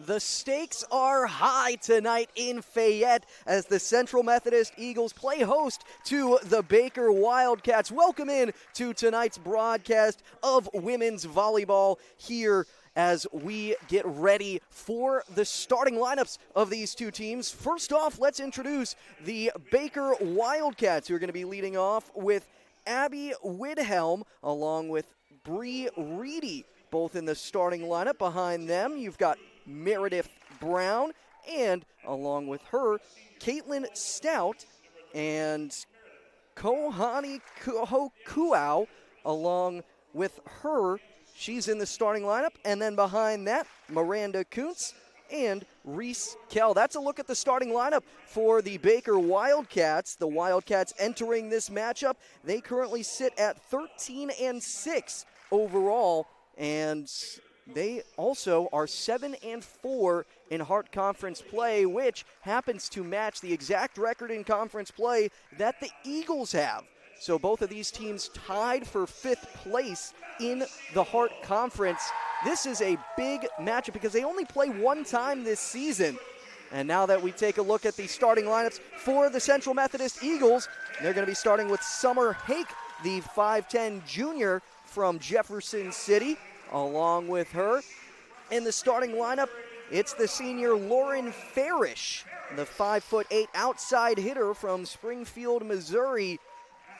The stakes are high tonight in Fayette as the Central Methodist Eagles play host to the Baker Wildcats. Welcome in to tonight's broadcast of women's volleyball here as we get ready for the starting lineups of these two teams. First off, let's introduce the Baker Wildcats, who are going to be leading off with Abby Widhelm along with Bree Reedy, both in the starting lineup. Behind them, you've got Meredith Brown, and along with her, Caitlin Stout and Kohani Kuau. Along with her, she's in the starting lineup. And then behind that, Miranda Kuntz and Reese Kell. That's a look at the starting lineup for the Baker Wildcats. The Wildcats entering this matchup, they currently sit at 13-6 overall, and they also are 7-4 in Hart Conference play, which happens to match the exact record in conference play that the Eagles have. So both of these teams tied for 5th place in the Hart Conference. This is a big matchup because they only play one time this season. And now that we take a look at the starting lineups for the Central Methodist Eagles, they're going to be starting with Summer Hake, the 5'10 junior from Jefferson City. Along with her in the starting lineup, it's the senior Lauren Farish, the 5'8 outside hitter from Springfield, Missouri,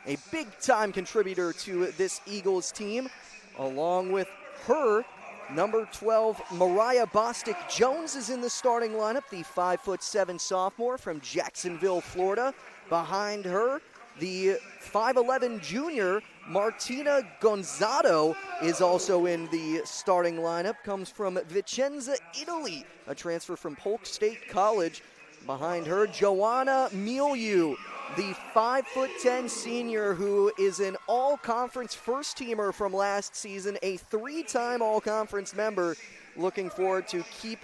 a big-time contributor to this Eagles team. Along with her, number 12, Mariah Bostic-Jones is in the starting lineup, the 5'7 sophomore from Jacksonville, Florida. Behind her, the 5'11 junior, Martina Gonzato, is also in the starting lineup, comes from Vicenza, Italy, a transfer from Polk State College. Behind her, Joanna Milieu, the 5'10 senior who is an all-conference first-teamer from last season, a 3-time all-conference member. Looking forward to keep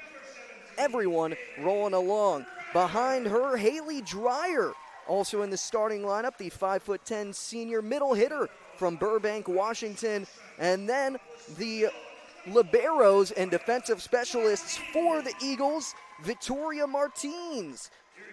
everyone rolling along. Behind her, Haley Dreyer, also in the starting lineup, the 5'10 senior middle hitter from Burbank, Washington. And then the liberos and defensive specialists for the Eagles, Victoria Martins,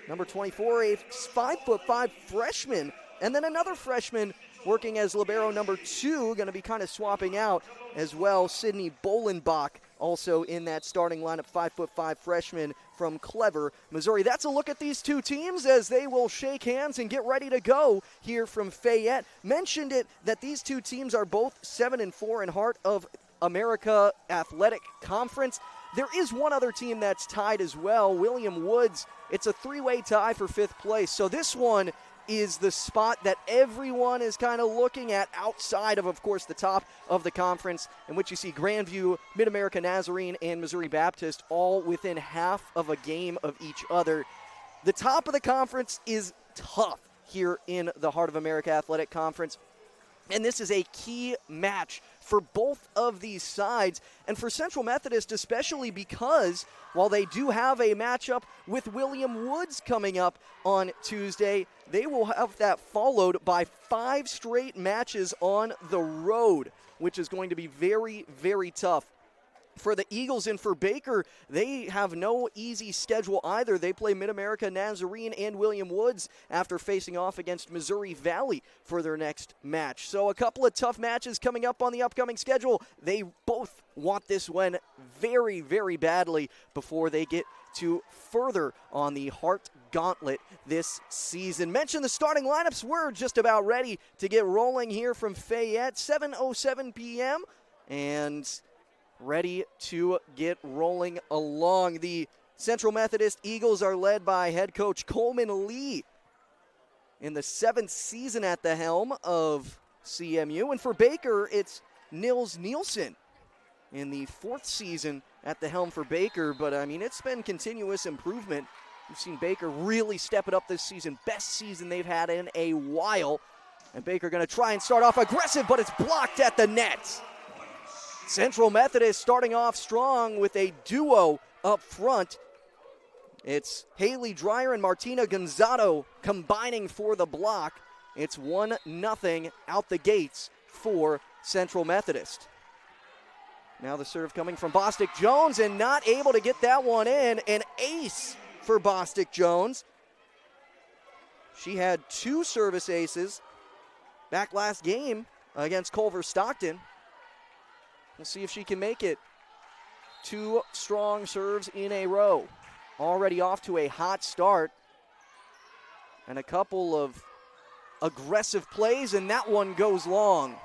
number 24, a 5'5 freshman. And then another freshman working as libero number 2, going to be kind of swapping out as well, Sydney Bolenbach, also in that starting lineup, 5'5 freshman from Clever, Missouri. That's a look at these two teams as they will shake hands and get ready to go here from Fayette. Mentioned it that these two teams are both 7-4 in Heart of America Athletic Conference. There is one other team that's tied as well, William Woods. It's a 3-way tie for 5th place. So this one is the spot that everyone is kind of looking at outside of course, the top of the conference, in which you see Grandview, Mid-America Nazarene, and Missouri Baptist all within half of a game of each other. The top of the conference is tough here in the Heart of America Athletic Conference, and this is a key match for both of these sides, and for Central Methodist especially, because while they do have a matchup with William Woods coming up on Tuesday, they will have that followed by 5 straight matches on the road, which is going to be very, very tough for the Eagles. And for Baker, they have no easy schedule either. They play Mid-America Nazarene and William Woods after facing off against Missouri Valley for their next match. So a couple of tough matches coming up on the upcoming schedule. They both want this one very, very badly before they get to further on the Hart Gauntlet this season. Mention the starting lineups. We're just about ready to get rolling here from Fayette, 7:07 p.m. and ready to get rolling along. The Central Methodist Eagles are led by head coach Coleman Lee in the 7th season at the helm of CMU. And for Baker, it's Nils Nielsen in the 4th season at the helm for Baker. But, I mean, it's been continuous improvement. We've seen Baker really step it up this season. Best season they've had in a while. And Baker going to try and start off aggressive, but it's blocked at the net. Central Methodist starting off strong with a duo up front. It's Haley Dreyer and Martina Gonzato combining for the block. It's 1-0 out the gates for Central Methodist. Now the serve coming from Bostic Jones and not able to get that one in. An ace for Bostic Jones. She had 2 service aces back last game against Culver Stockton. We'll see if she can make it. 2 strong serves in a row. Already off to a hot start. And a couple of aggressive plays, and that one goes long.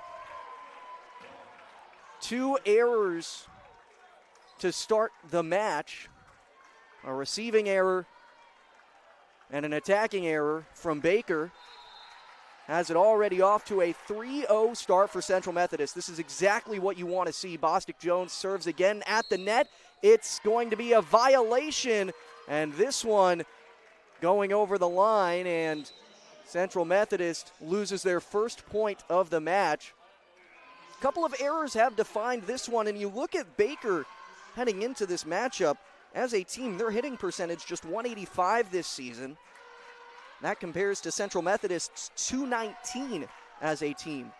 2 errors to start the match. A receiving error and an attacking error from Baker. Has it already off to a 3-0 start for Central Methodist. This is exactly what you want to see. Bostic Jones serves again at the net. It's going to be a violation, and this one going over the line, and Central Methodist loses their first point of the match. A couple of errors have defined this one, and you look at Baker heading into this matchup. As a team, their hitting percentage just 185 this season. That compares to Central Methodist's 219 as a team.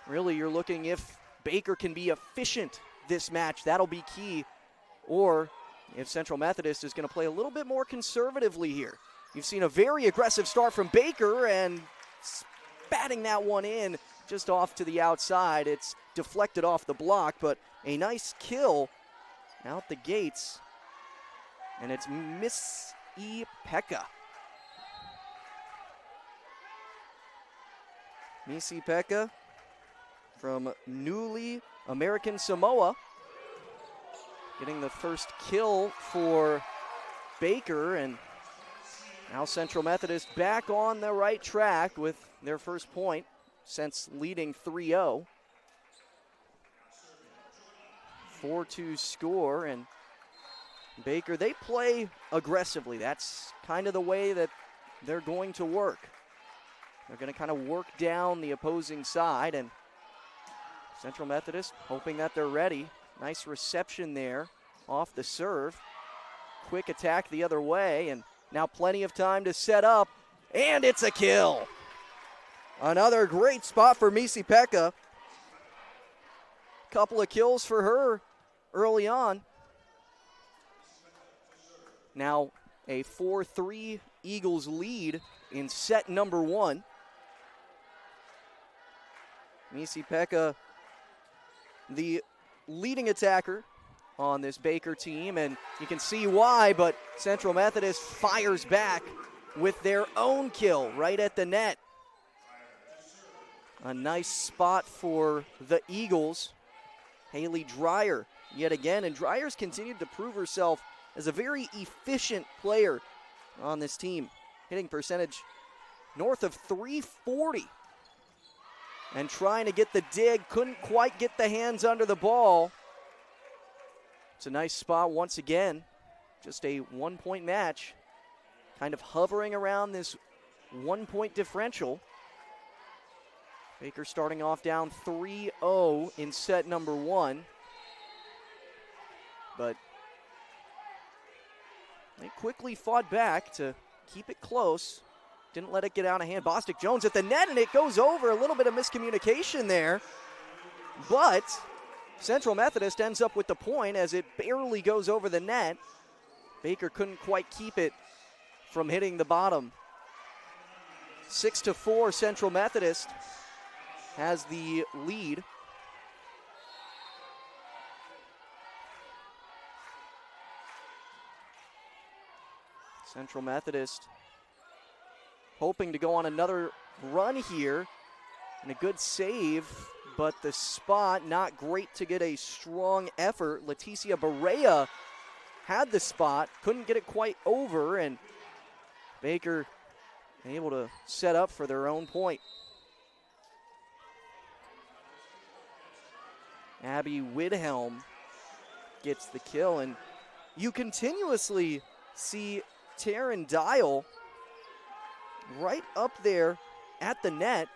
Really, you're looking if Baker can be efficient this match. That'll be key. Or if Central Methodist is going to play a little bit more conservatively here. You've seen a very aggressive start from Baker and batting that one in just off to the outside. It's deflected off the block, but a nice kill out the gates. And it's Misi-Pekka. Misi-Pekka from newly American Samoa, getting the first kill for Baker, and now Central Methodist back on the right track with their first point since leading 3-0. 4-2 score, and Baker, they play aggressively. That's kind of the way that they're going to work. They're going to kind of work down the opposing side, and Central Methodist hoping that they're ready. Nice reception there off the serve. Quick attack the other way, and now plenty of time to set up, and it's a kill. Another great spot for Misi-Pekka. Couple of kills for her early on. Now a 4-3 Eagles lead in set number 1. Misi-Pekka, the leading attacker on this Baker team, and you can see why, but Central Methodist fires back with their own kill right at the net. A nice spot for the Eagles. Haley Dreyer yet again, and Dreyer's continued to prove herself as a very efficient player on this team. Hitting percentage north of 340. And trying to get the dig, couldn't quite get the hands under the ball. It's a nice spot once again. Just a 1-point match. Kind of hovering around this 1-point differential. Baker starting off down 3-0 in set number 1. But they quickly fought back to keep it close. Didn't let it get out of hand. Bostic Jones at the net, and it goes over. A little bit of miscommunication there. But Central Methodist ends up with the point as it barely goes over the net. Baker couldn't quite keep it from hitting the bottom. 6-4, Central Methodist has the lead. Central Methodist hoping to go on another run here, and a good save, but the spot not great to get a strong effort. Leticia Barea had the spot, couldn't get it quite over, and Baker able to set up for their own point. Abby Widhelm gets the kill, and you continuously see Taryn Dial right up there at the net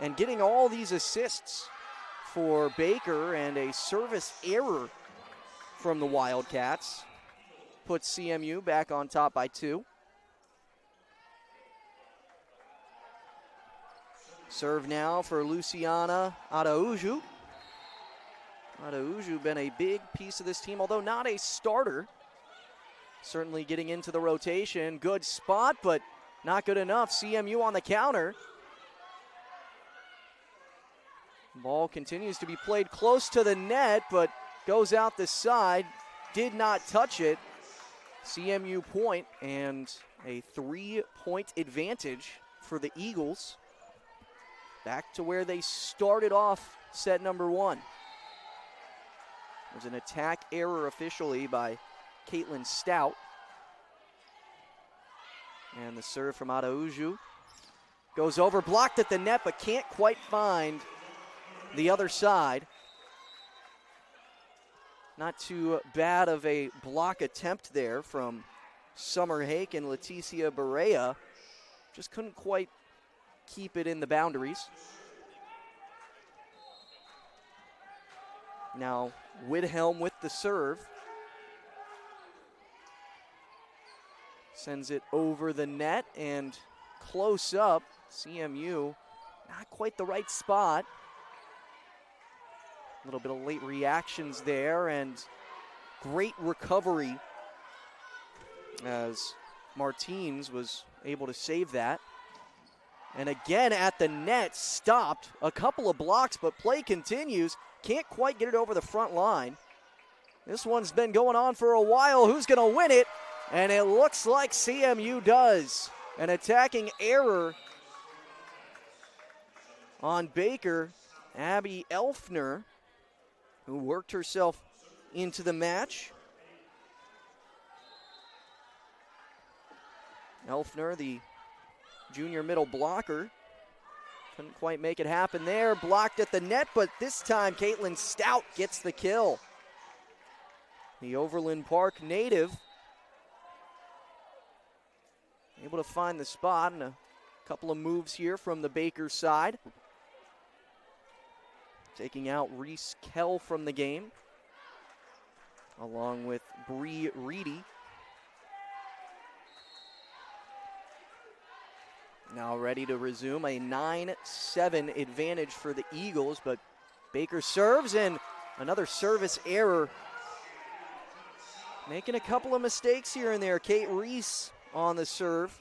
and getting all these assists for Baker, and a service error from the Wildcats puts CMU back on top by 2. Serve now for Luciana Araujo. Araujo been a big piece of this team, although not a starter. Certainly getting into the rotation. Good spot, but not good enough. CMU on the counter. Ball continues to be played close to the net, but goes out the side. Did not touch it. CMU point and a 3-point advantage for the Eagles. Back to where they started off set number one. There's an attack error officially by Caitlin Stout. And the serve from Araujo goes over, blocked at the net, but can't quite find the other side. Not too bad of a block attempt there from Summer Hake and Leticia Barea. Just couldn't quite keep it in the boundaries. Now Widhelm with the serve. Sends it over the net and close up. CMU, not quite the right spot. A little bit of late reactions there and great recovery as Martins was able to save that. And again at the net, stopped. A couple of blocks, but play continues. Can't quite get it over the front line. This one's been going on for a while. Who's going to win it? And it looks like CMU does. An attacking error on Baker. Abby Elfner, who worked herself into the match. Elfner, the junior middle blocker, couldn't quite make it happen there. Blocked at the net, but this time Caitlin Stout gets the kill. The Overland Park native able to find the spot, and a couple of moves here from the Baker side. Taking out Reese Kell from the game, along with Bree Reedy. Now ready to resume a 9-7 advantage for the Eagles, but Baker serves, and another service error. Making a couple of mistakes here and there. Kate Reese on the serve.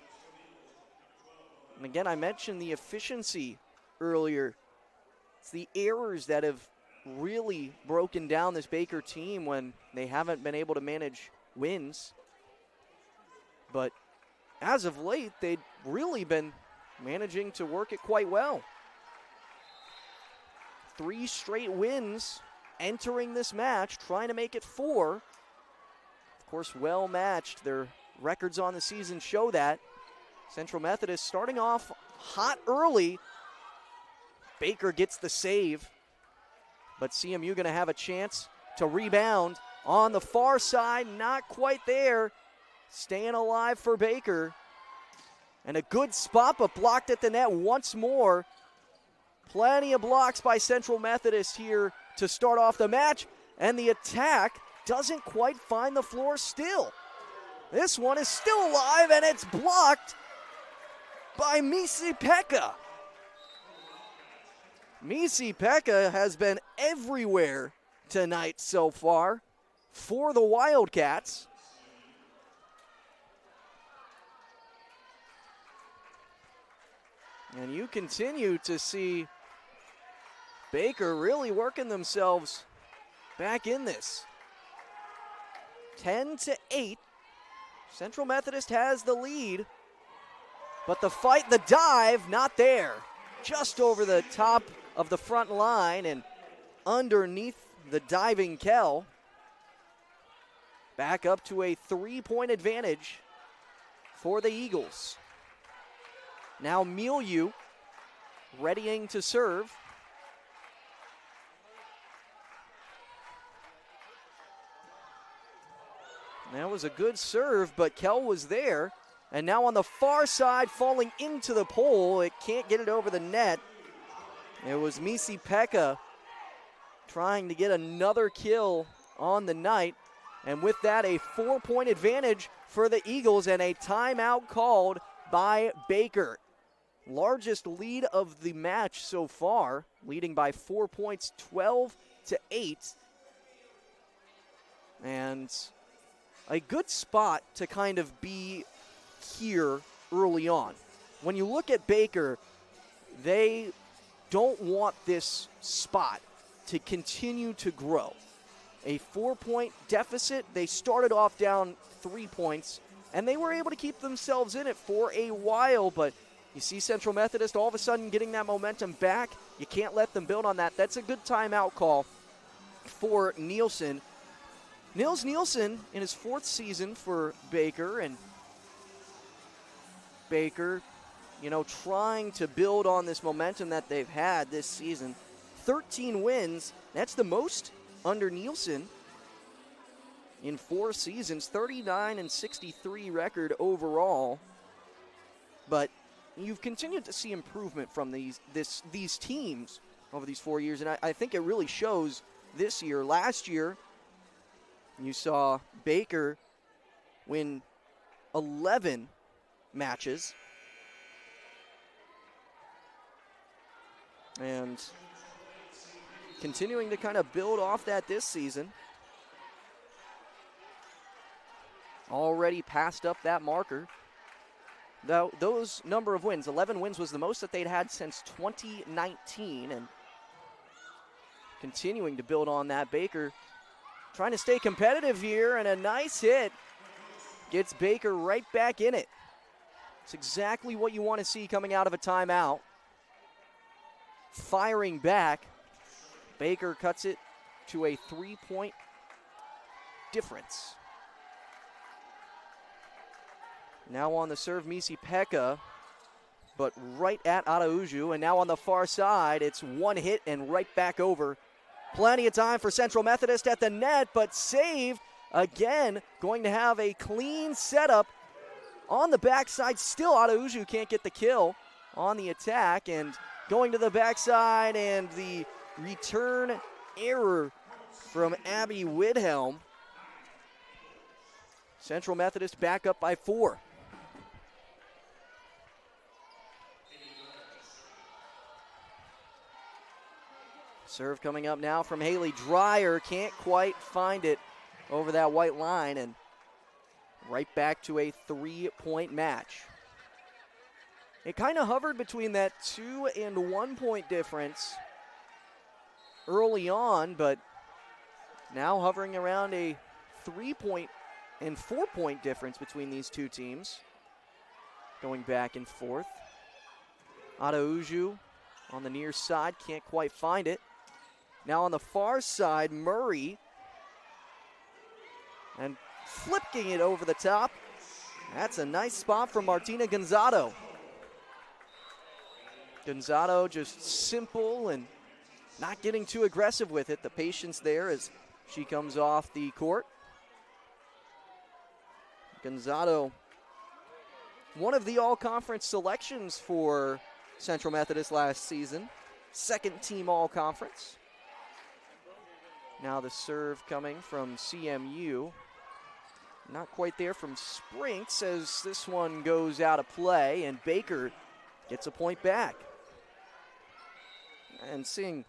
And again, I mentioned the efficiency earlier. It's the errors that have really broken down this Baker team when they haven't been able to manage wins. But as of late, they've really been managing to work it quite well. 3 straight wins entering this match, trying to make it 4. Of course, well matched. Their records on the season show that. Central Methodist starting off hot early. Baker gets the save, but CMU going to have a chance to rebound on the far side. Not quite there. Staying alive for Baker. And a good spot, but blocked at the net once more. Plenty of blocks by Central Methodist here to start off the match. And the attack doesn't quite find the floor still. This one is still alive, and it's blocked by Misi-Pekka. Misi-Pekka has been everywhere tonight so far for the Wildcats. And you continue to see Baker really working themselves back in this. 10-8. Central Methodist has the lead. But the fight, the dive, not there. Just over the top of the front line and underneath the diving Kell. Back up to a 3-point advantage for the Eagles. Now Milieu readying to serve. That was a good serve, but Kell was there. And now on the far side, falling into the pole. It can't get it over the net. It was Misi-Pekka trying to get another kill on the night. And with that, a 4-point advantage for the Eagles and a timeout called by Baker. Largest lead of the match so far, leading by 4 points, 12-8 And a good spot to kind of be here early on. When you look at Baker, they don't want this spot to continue to grow. A 4-point deficit, they started off down 3 points, and they were able to keep themselves in it for a while, but you see Central Methodist all of a sudden getting that momentum back. You can't let them build on that. That's a good timeout call for Nielsen. Nils Nielsen in his 4th season for Baker, and Baker, trying to build on this momentum that they've had this season. 13 wins, that's the most under Nielsen in 4 seasons, 39-63 record overall. But you've continued to see improvement from these teams over these 4 years, and I think it really shows this year. Last year, you saw Baker win 11 matches, and continuing to kind of build off that this season. Already passed up that marker. Though those number of wins, 11 wins was the most that they'd had since 2019, and continuing to build on that. Baker trying to stay competitive here, and a nice hit gets Baker right back in it. It's exactly what you want to see coming out of a timeout. Firing back, Baker cuts it to a 3-point difference. Now on the serve, Misi Pekka, but right at Araujo, and now on the far side, it's one hit and right back over. Plenty of time for Central Methodist at the net, but saved again. Going to have a clean setup on the backside. Still, Araujo can't get the kill on the attack, and going to the backside, and the return error from Abby Widhelm. Central Methodist back up by 4. Serve coming up now from Haley Dreyer. Can't quite find it over that white line, and right back to a 3-point match. It kind of hovered between that 2 and 1 point difference early on, but now hovering around a 3-point and 4-point difference between these two teams. Going back and forth. Araujo on the near side, can't quite find it. Now on the far side, Murray. And flipping it over the top. That's a nice spot from Martina Gonzalo. Gonzalo just simple and not getting too aggressive with it. The patience there as she comes off the court. Gonzalo, one of the all-conference selections for Central Methodist last season. 2nd team all-conference. Now the serve coming from CMU. Not quite there from Sprinks as this one goes out of play, and Baker gets a point back. And seeing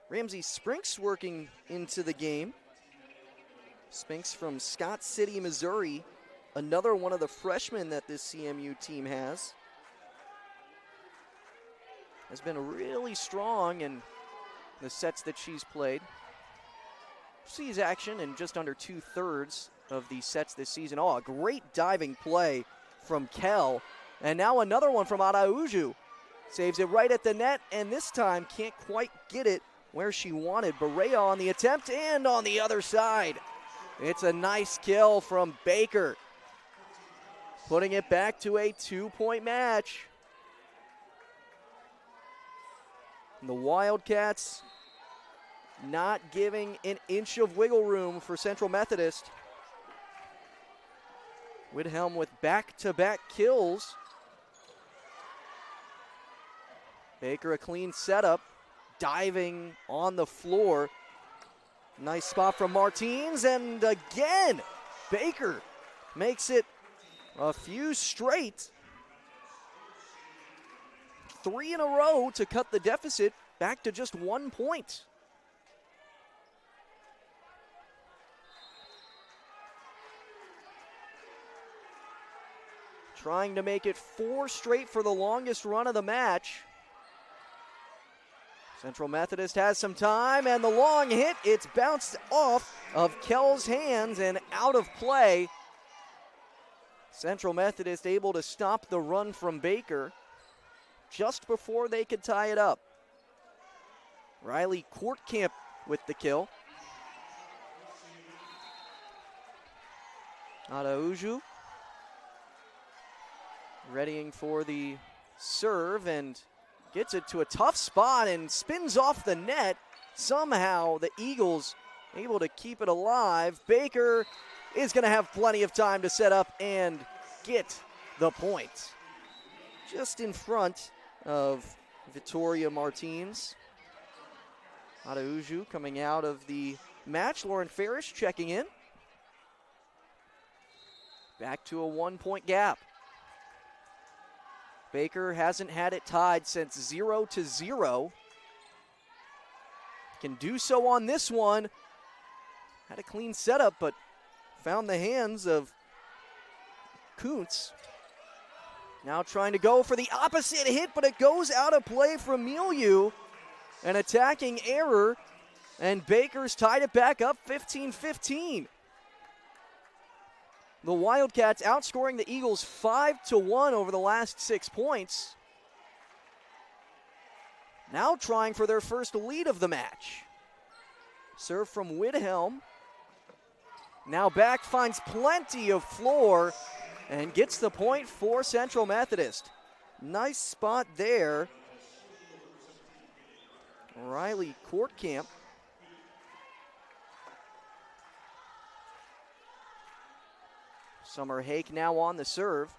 Ramsey Sprinks working into the game. Spinks from Scott City, Missouri. Another one of the freshmen that this CMU team has been really strong in the sets that she's played. Sees action in just under 2/3 of the sets this season. Oh, a great diving play from Kell. And now another one from Araujo. Saves it right at the net, and this time can't quite get it where she wanted. Berea on the attempt, and on the other side. It's a nice kill from Baker, putting it back to a 2-point match. And the Wildcats not giving an inch of wiggle room for Central Methodist. Widhelm with back-to-back kills. Baker a clean setup, diving on the floor. Nice spot from Martins, and again, Baker makes it a few straight. 3 in a row to cut the deficit back to just 1 point. trying to make it 4 straight for the longest run of the match. Central Methodist has some time, and the long hit, it's bounced off of Kell's hands and out of play. Central Methodist able to stop the run from Baker just before they could tie it up. Riley Courtcamp with the kill. Araujo readying for the serve and gets it to a tough spot and spins off the net. Somehow the Eagles able to keep it alive. Baker is going to have plenty of time to set up and get the point. Just in front of Victoria Martins. Araujo coming out of the match. Lauren Ferris checking in. Back to a 1-point gap. Baker hasn't had it tied since 0-0. Can do so on this one. Had a clean setup, but found the hands of Kuntz. Now trying to go for the opposite hit, but it goes out of play from Milieu. An attacking error, and Baker's tied it back up 15-15. The Wildcats outscoring the Eagles 5-1 over the last 6 points. Now trying for their first lead of the match. Serve from Widhelm. Now back, finds plenty of floor and gets the point for Central Methodist. Nice spot there. Riley Courtcamp. Summer Hake now on the serve.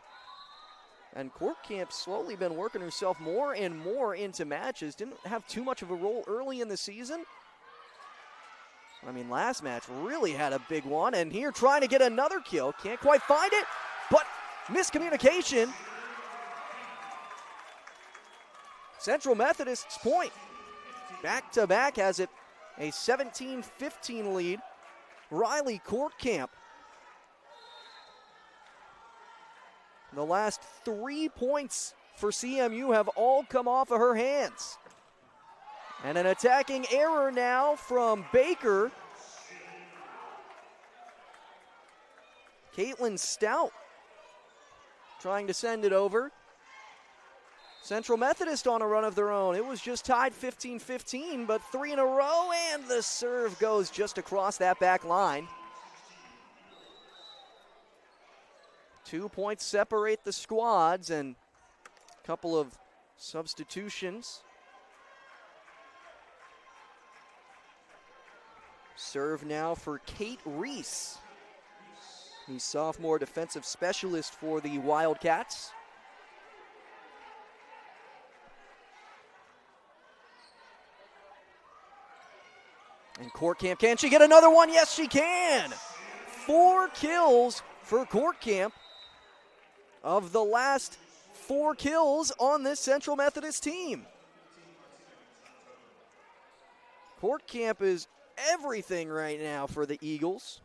And Courtcamp's slowly been working herself more and more into matches. Didn't have too much of a role early in the season. I mean, last match really had a big one. And here trying to get another kill. Can't quite find it, but miscommunication. Central Methodist's point. Back to back has it a 17-15 lead. Riley Courtcamp. The last 3 points for CMU have all come off of her hands. And an attacking error now from Baker. Caitlin Stout trying to send it over. Central Methodist on a run of their own. It was just tied 15-15, but 3 in a row, and the serve goes just across that back line. 2 points separate the squads, and a couple of substitutions. Serve now for Kate Reese, the sophomore defensive specialist for the Wildcats. And Courtcamp, can she get another one? Yes, she can. 4 kills for Courtcamp. Of the last 4 kills on this Central Methodist team. Courtcamp is everything right now for the Eagles.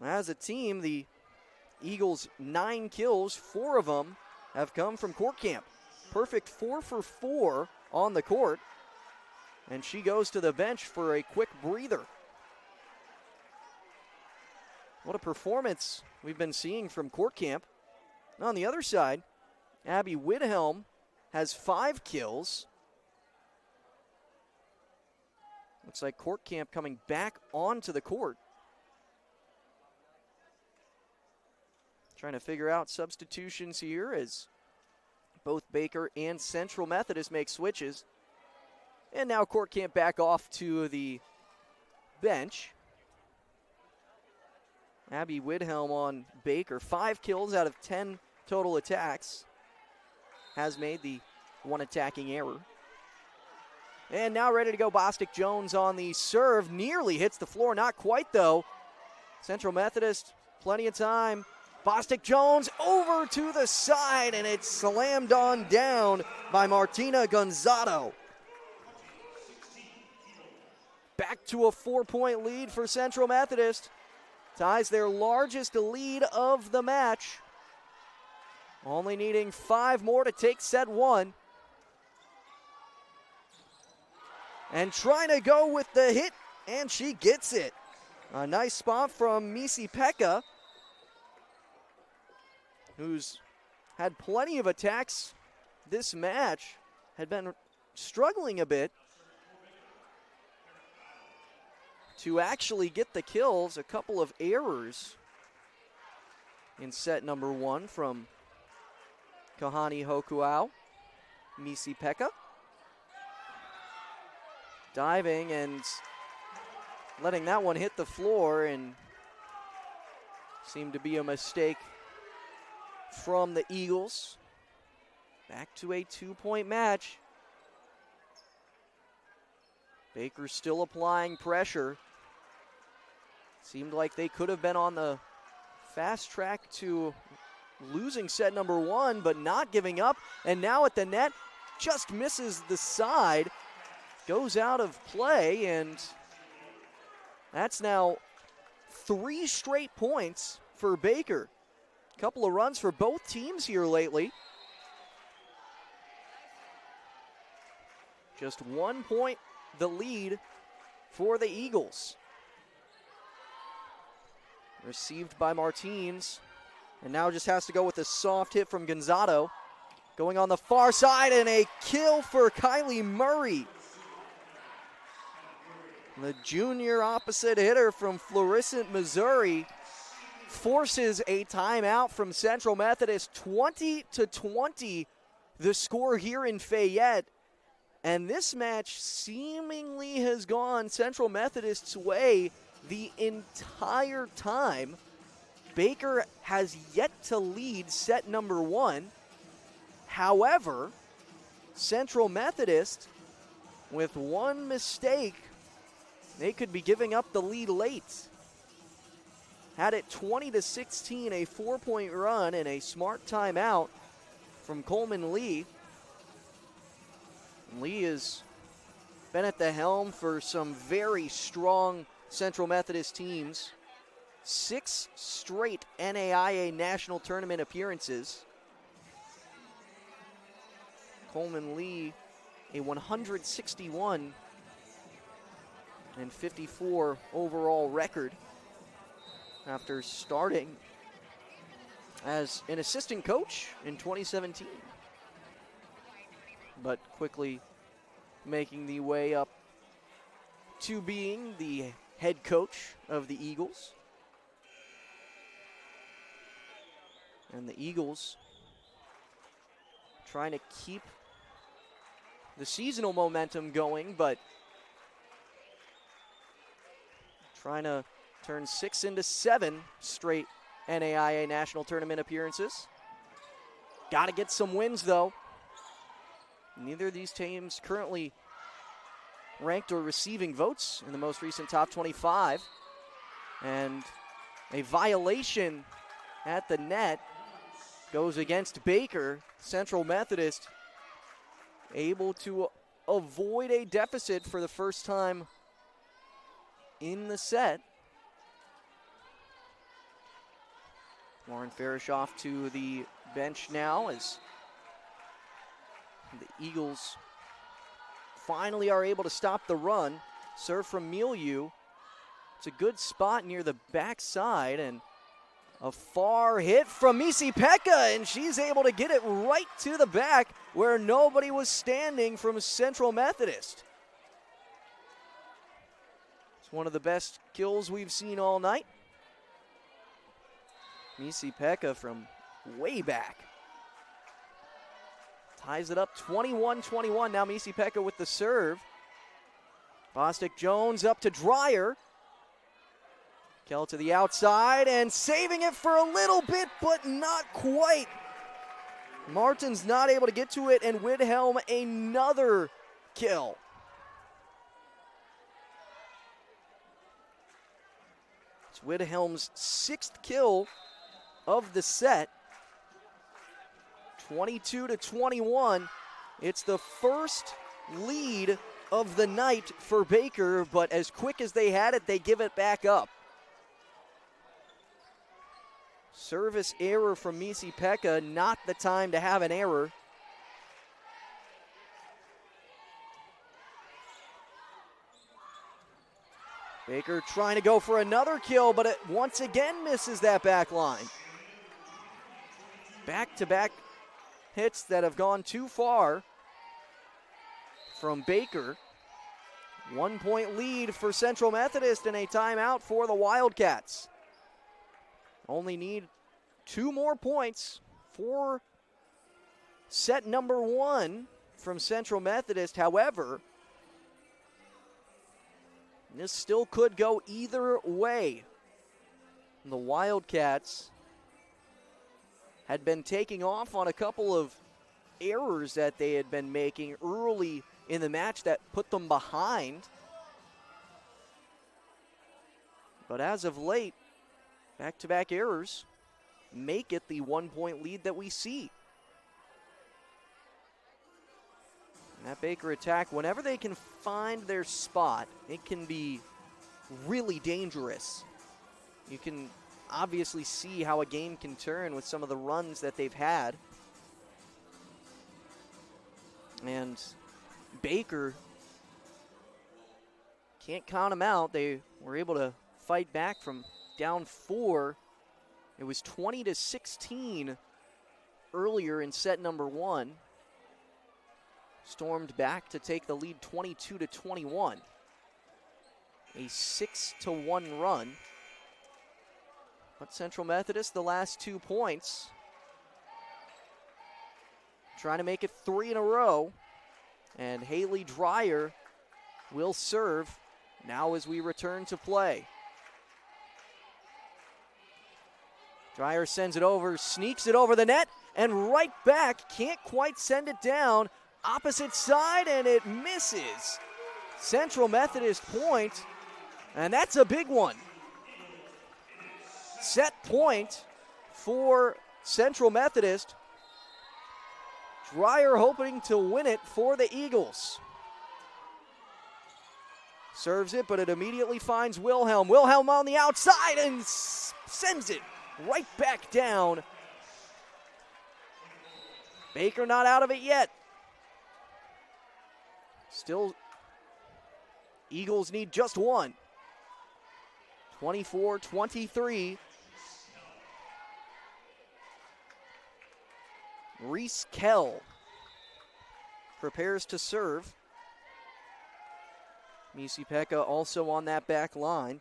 As a team, the Eagles' 9 kills, 4 of them have come from Courtcamp. Perfect 4 for 4 on the court. And she goes to the bench for a quick breather. What a performance we've been seeing from Courtcamp. On the other side, Abby Widhelm has 5 kills. Looks like Courtcamp coming back onto the court. Trying to figure out substitutions here as both Baker and Central Methodist make switches. And now Courtcamp back off to the bench. Abby Widhelm on Baker. 5 kills out of 10 total attacks. Has made the one attacking error. And now ready to go, Bostic Jones on the serve. Nearly hits the floor, not quite though. Central Methodist, plenty of time. Bostic Jones over to the side, and it's slammed on down by Martina Gonzato. Back to a 4-point lead for Central Methodist. Ties their largest lead of the match. Only needing 5 more to take set 1. And trying to go with the hit, and she gets it. A nice spot from Misi-Pekka, who's had plenty of attacks this match, had been struggling a bit to actually get the kills. A couple of errors in set number 1 from Kahani Hokuau. Misi-Pekka diving and letting that one hit the floor, and seemed to be a mistake from the Eagles. Back to a 2-point match. Baker still applying pressure. Seemed like they could have been on the fast track to losing set number 1, but not giving up. And now at the net, just misses the side. Goes out of play, and that's now 3 straight points for Baker. Couple of runs for both teams here lately. Just 1 point the lead for the Eagles. Received by Martins, and now just has to go with a soft hit from Gonzato. Going on the far side, and a kill for Kylie Murray. The junior opposite hitter from Florissant, Missouri, forces a timeout from Central Methodist. 20-20 the score here in Fayette. And this match seemingly has gone Central Methodist's way the entire time. Baker has yet to lead set number 1. However, Central Methodist, with one mistake, they could be giving up the lead late. Had it 20-16, a 4-point run and a smart timeout from Coleman Lee. Lee has been at the helm for some very strong Central Methodist teams. 6 straight NAIA National Tournament appearances. Coleman Lee, a 161 and 54 overall record after starting as an assistant coach in 2017, but quickly making the way up to being the head coach of the Eagles. And the Eagles trying to keep the seasonal momentum going, but trying to turn 6 into 7 straight NAIA National Tournament appearances. Got to get some wins, though. Neither of these teams currently ranked or receiving votes in the most recent top 25. And a violation at the net goes against Baker. Central Methodist able to avoid a deficit for the first time in the set. Lauren Farish off to the bench now as the Eagles finally are able to stop the run. Serve from Milieu. It's a good spot near the backside, and a far hit from Misi-Pekka, and she's able to get it right to the back where nobody was standing from Central Methodist. It's one of the best kills we've seen all night. Misi-Pekka from way back ties it up 21-21. Now Misi-Pekka with the serve. Bostic Jones up to Dreyer. Kell to the outside and saving it for a little bit, but not quite. Martin's not able to get to it, and Widhelm another kill. It's Widhelm's 6th kill of the set. 22-21. It's the first lead of the night for Baker, but as quick as they had it, they give it back up. Service error from Misi-Pekka, not the time to have an error. Baker trying to go for another kill, but it once again misses that back line. Back-to-back hits that have gone too far from Baker. 1 point lead for Central Methodist and a timeout for the Wildcats. Only need 2 more points for set number 1 from Central Methodist. However, this still could go either way. The Wildcats had been taking off on a couple of errors that they had been making early in the match that put them behind. But as of late, back-to-back errors make it the 1 point lead that we see. And that Baker attack, whenever they can find their spot, it can be really dangerous. You can obviously see how a game can turn with some of the runs that they've had. And Baker, can't count them out. They were able to fight back from down 4. It was 20-16 earlier in set number 1. Stormed back to take the lead 22-21. A 6-1 run. But Central Methodist, the last 2 points, trying to make it 3 in a row. And Haley Dreyer will serve now as we return to play. Dreyer sends it over, sneaks it over the net, and right back, can't quite send it down. Opposite side, and it misses. Central Methodist point, and that's a big one. Set point for Central Methodist. Dreyer hoping to win it for the Eagles. Serves it, but it immediately finds Wilhelm. Wilhelm on the outside and sends it right back down. Baker not out of it yet. Still, Eagles need just one. 24-23. Reese Kell prepares to serve. Misi-Pekka also on that back line.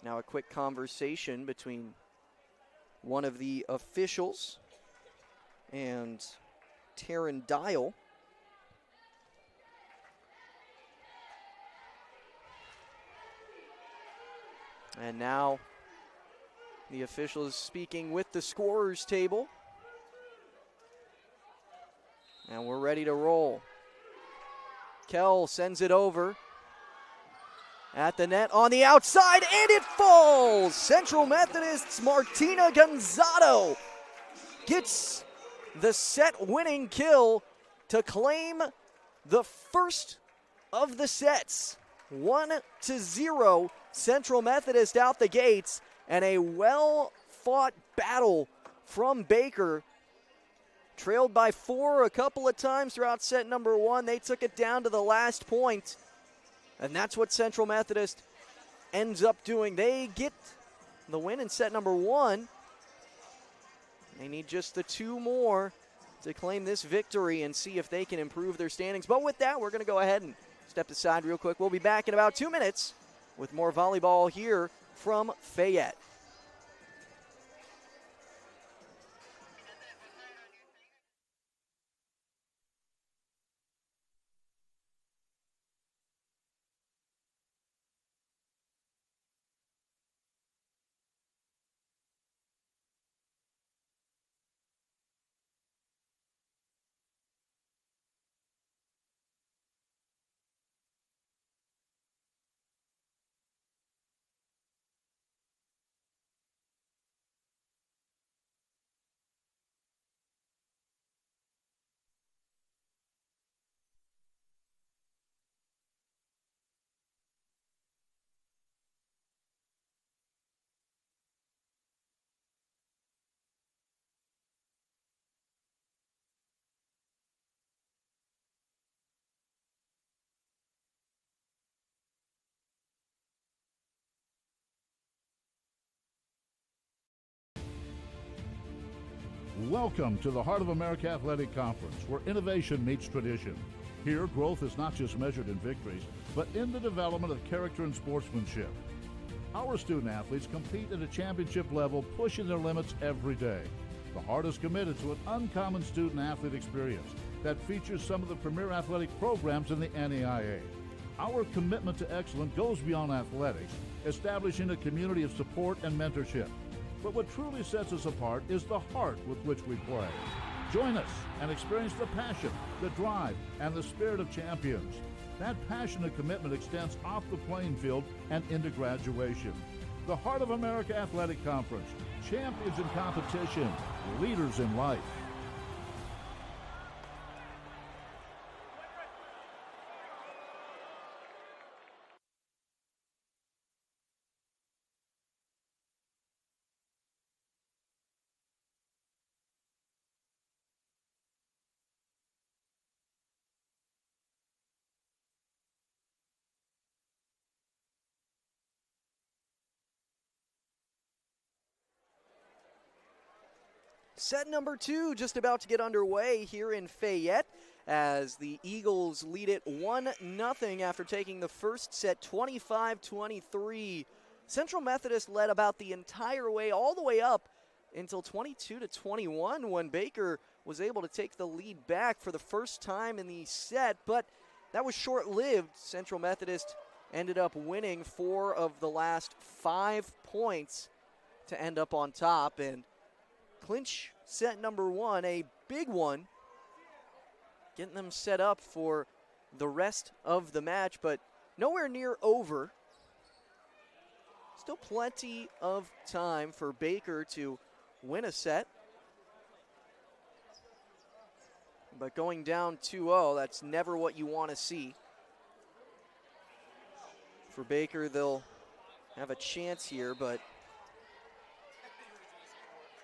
Now a quick conversation between one of the officials and Taryn Dial. And now the official is speaking with the scorer's table. And we're ready to roll. Kell sends it over. At the net on the outside, and it falls! Central Methodist's Martina Gonzalo gets the set-winning kill to claim the first of the sets. 1-0, Central Methodist out the gates, and a well-fought battle from Baker. Trailed by 4 a couple of times throughout set number 1. They took it down to the last point. And that's what Central Methodist ends up doing. They get the win in set number 1. They need just the 2 more to claim this victory and see if they can improve their standings. But with that, we're going to go ahead and step aside real quick. We'll be back in about 2 minutes with more volleyball here from Fayette. Welcome to the Heart of America Athletic Conference, where innovation meets tradition. Here, growth is not just measured in victories, but in the development of character and sportsmanship. Our student athletes compete at a championship level, pushing their limits every day. The Heart is committed to an uncommon student athlete experience that features some of the premier athletic programs in the NAIA. Our commitment to excellence goes beyond athletics, establishing a community of support and mentorship. But what truly sets us apart is the heart with which we play. Join us and experience the passion, the drive, and the spirit of champions. That passion and commitment extends off the playing field and into graduation. The Heart of America Athletic Conference, champions in competition, leaders in life. Set number 2 just about to get underway here in Fayette as the Eagles lead it 1-0 after taking the first set 25-23. Central Methodist led about the entire way, all the way up until 22-21 when Baker was able to take the lead back for the first time in the set, but that was short-lived. Central Methodist ended up winning 4 of the last 5 points to end up on top and clinch set number 1, a big one, getting them set up for the rest of the match, but nowhere near over. Still plenty of time for Baker to win a set. But going down 2-0, that's never what you want to see. For Baker, they'll have a chance here, but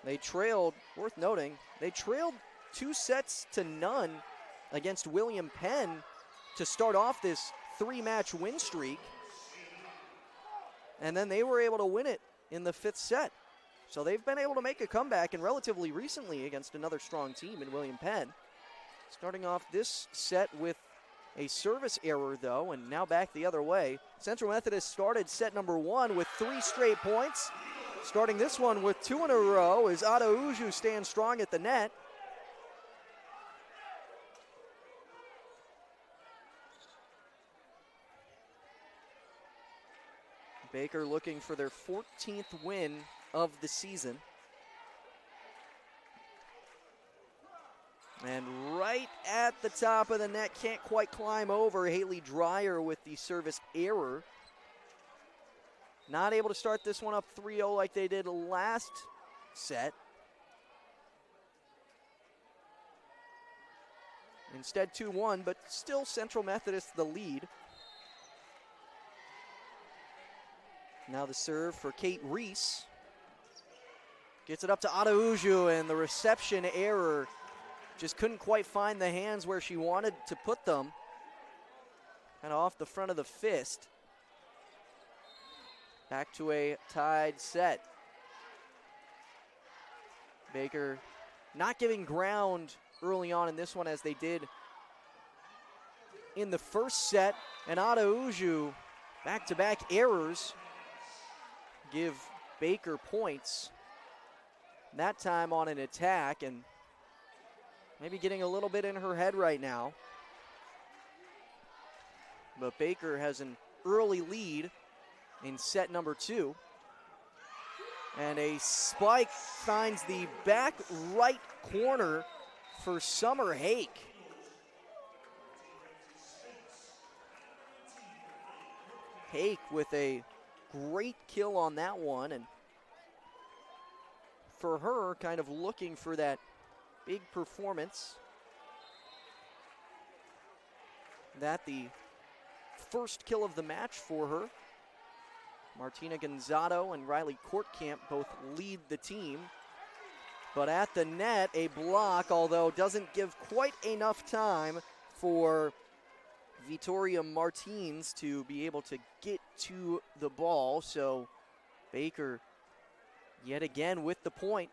they trailed, worth noting, they trailed 2-0 against William Penn to start off this 3-match win streak. And then they were able to win it in the 5th set. So they've been able to make a comeback, and relatively recently against another strong team in William Penn. Starting off this set with a service error, though, and now back the other way. Central Methodist started set number 1 with 3 straight points. Starting this one with 2 in a row as Adauju stands strong at the net. Baker looking for their 14th win of the season. And right at the top of the net, can't quite climb over. Haley Dreyer with the service error. Not able to start this one up 3-0 like they did last set. Instead 2-1, but still Central Methodist the lead. Now the serve for Kate Reese. Gets it up to Adauju, and the reception error. Just couldn't quite find the hands where she wanted to put them. Kind of off the front of the fist. Back to a tied set. Baker not giving ground early on in this one as they did in the first set. And Adauju, back-to-back errors, give Baker points. That time on an attack, and maybe getting a little bit in her head right now. But Baker has an early lead in set number 2. And a spike finds the back right corner for Summer Hake. Hake with a great kill on that one, and for her, kind of looking for that big performance. That the first kill of the match for her. Martina Gonzato and Riley Courtcamp both lead the team. But at the net, a block, although doesn't give quite enough time for Vittoria Martins to be able to get to the ball. So Baker yet again with the point.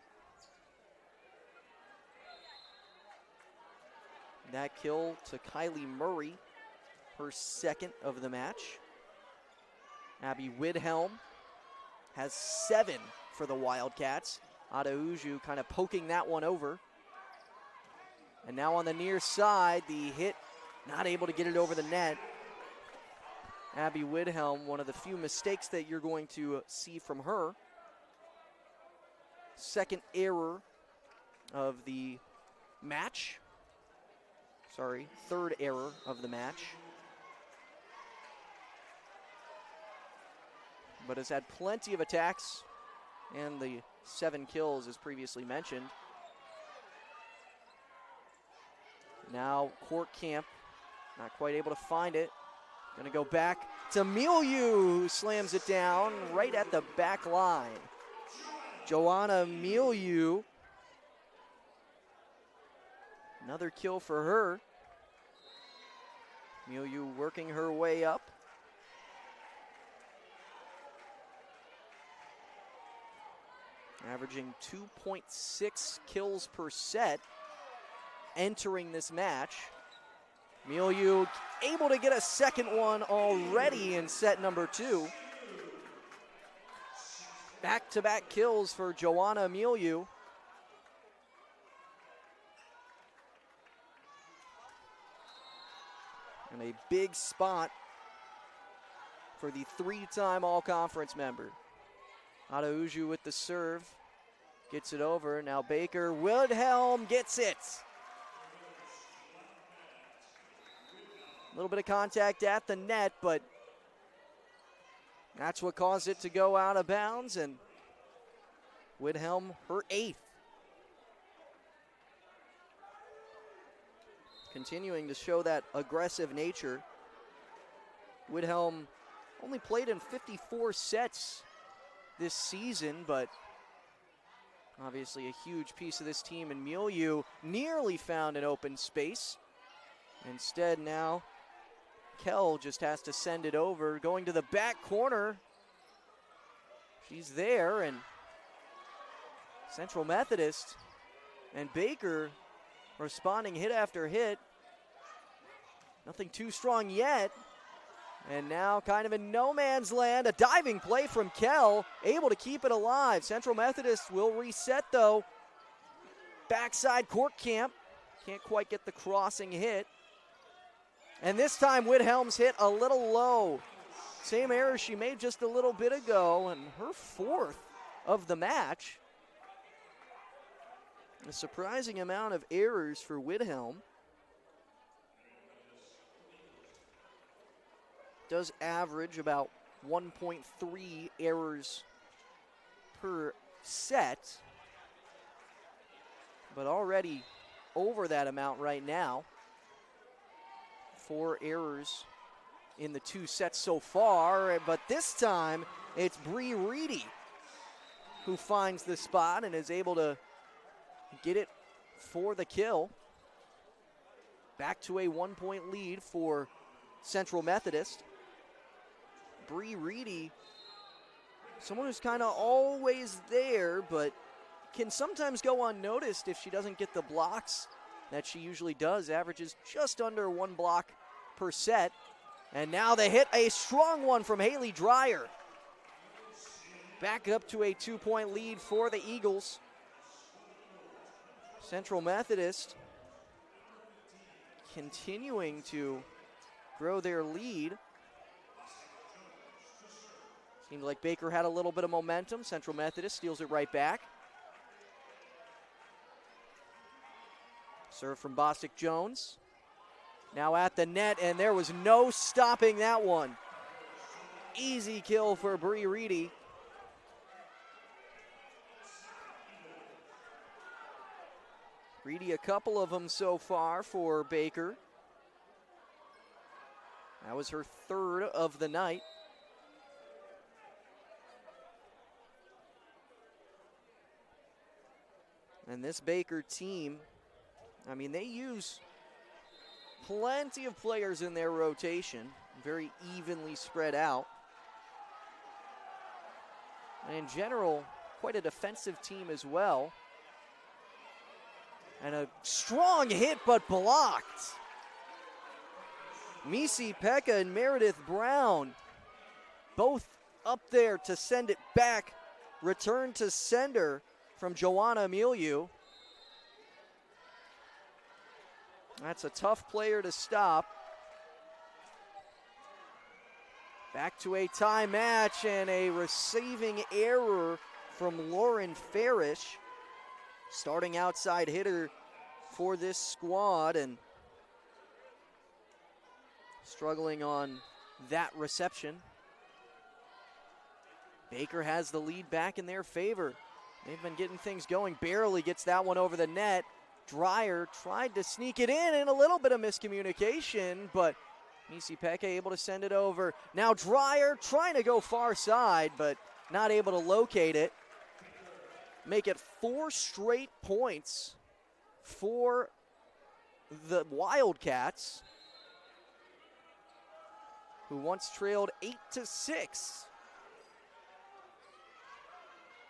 That kill to Kylie Murray, her second of the match. Abby Widhelm has 7 for the Wildcats. Adauju kind of poking that one over. And now on the near side, the hit, not able to get it over the net. Abby Widhelm, one of the few mistakes that you're going to see from her. Second error of the match. Sorry, third error of the match. But has had plenty of attacks and the 7 kills as previously mentioned. Now Courtcamp, not quite able to find it. Gonna go back to Milieu, who slams it down right at the back line. Joanna Milieu. Another kill for her. Milieu working her way up. Averaging 2.6 kills per set entering this match. Milieu able to get a second one already in set number 2. Back-to-back kills for Joanna Milieu. And a big spot for the 3-time All-Conference member. Adauju with the serve. Gets it over. Now Baker Widhelm gets it. A little bit of contact at the net, but that's what caused it to go out of bounds. And Widhelm, her 8th. Continuing to show that aggressive nature. Widhelm only played in 54 sets this season, but obviously a huge piece of this team. And Milieu nearly found an open space. Instead now, Kell just has to send it over. Going to the back corner. She's there, and Central Methodist and Baker responding hit after hit. Nothing too strong yet. And now kind of in no man's land, a diving play from Kell, able to keep it alive. Central Methodist will reset though. Backside Courtcamp, can't quite get the crossing hit. And this time Widhelm's hit a little low. Same error she made just a little bit ago, and her 4th of the match. A surprising amount of errors for Widhelm. Does average about 1.3 errors per set, but already over that amount right now. 4 errors in the 2 sets so far, but this time it's Bree Reedy who finds the spot and is able to get it for the kill. Back to a 1-point lead for Central Methodist. Bree Reedy, someone who's kind of always there, but can sometimes go unnoticed if she doesn't get the blocks that she usually does. Averages just under 1 block per set. And now they hit a strong one from Haley Dreyer. Back up to a 2-point lead for the Eagles. Central Methodist continuing to grow their lead. Seemed like Baker had a little bit of momentum. Central Methodist steals it right back. Serve from Bostic Jones. Now at the net, and there was no stopping that one. Easy kill for Bree Reedy. Reedy, a couple of them so far for Baker. That was her 3rd of the night. And this Baker team, I mean, they use plenty of players in their rotation, very evenly spread out. And in general, quite a defensive team as well. And a strong hit, but blocked. Misi Pekka and Meredith Brown both up there to send it back. Return to sender from Joanna Miliu. That's a tough player to stop. Back to a tie match and a receiving error from Lauren Farish. Starting outside hitter for this squad and struggling on that reception. Baker has the lead back in their favor. They've been getting things going. Barely gets that one over the net. Dreyer tried to sneak it in and a little bit of miscommunication, but Misi Pekka able to send it over. Now Dreyer trying to go far side, but not able to locate it. Make it 4 straight points for the Wildcats, who once trailed 8-6.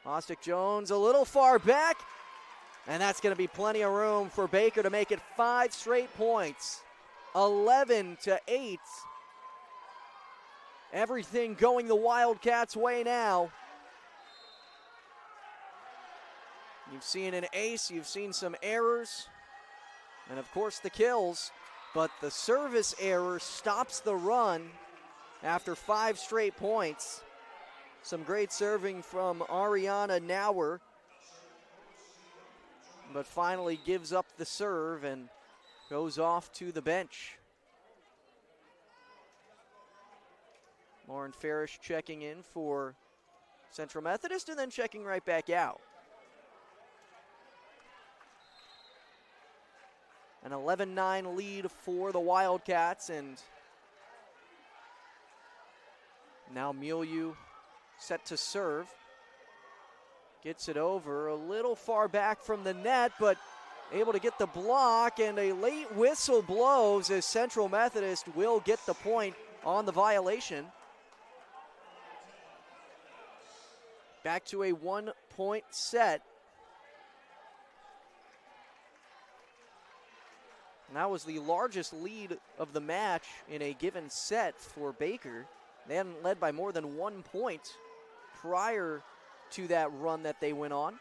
Bostic Jones a little far back, and that's going to be plenty of room for Baker to make it 5 straight points. 11-8. Everything going the Wildcats' way now. You've seen an ace, you've seen some errors, and of course the kills, but the service error stops the run after 5 straight points. Some great serving from Ariana Nauer, but finally gives up the serve and goes off to the bench. Lauren Farish checking in for Central Methodist and then checking right back out. An 11-9 lead for the Wildcats, and now Miliu set to serve. Gets it over, a little far back from the net, but able to get the block, and a late whistle blows as Central Methodist will get the point on the violation. Back to a 1-point set. And that was the largest lead of the match in a given set for Baker. They hadn't led by more than 1 point prior to that run that they went on.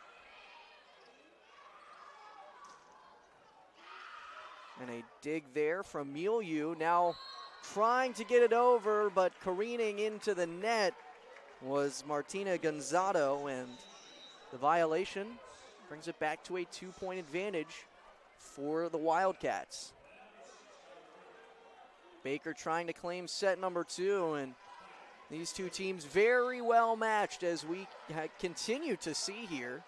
And a dig there from Miliu. Now trying to get it over, but careening into the net was Martina Gonzalo, and the violation brings it back to a 2-point advantage for the Wildcats. Baker trying to claim set number 2, and these two teams very well matched as we continue to see here.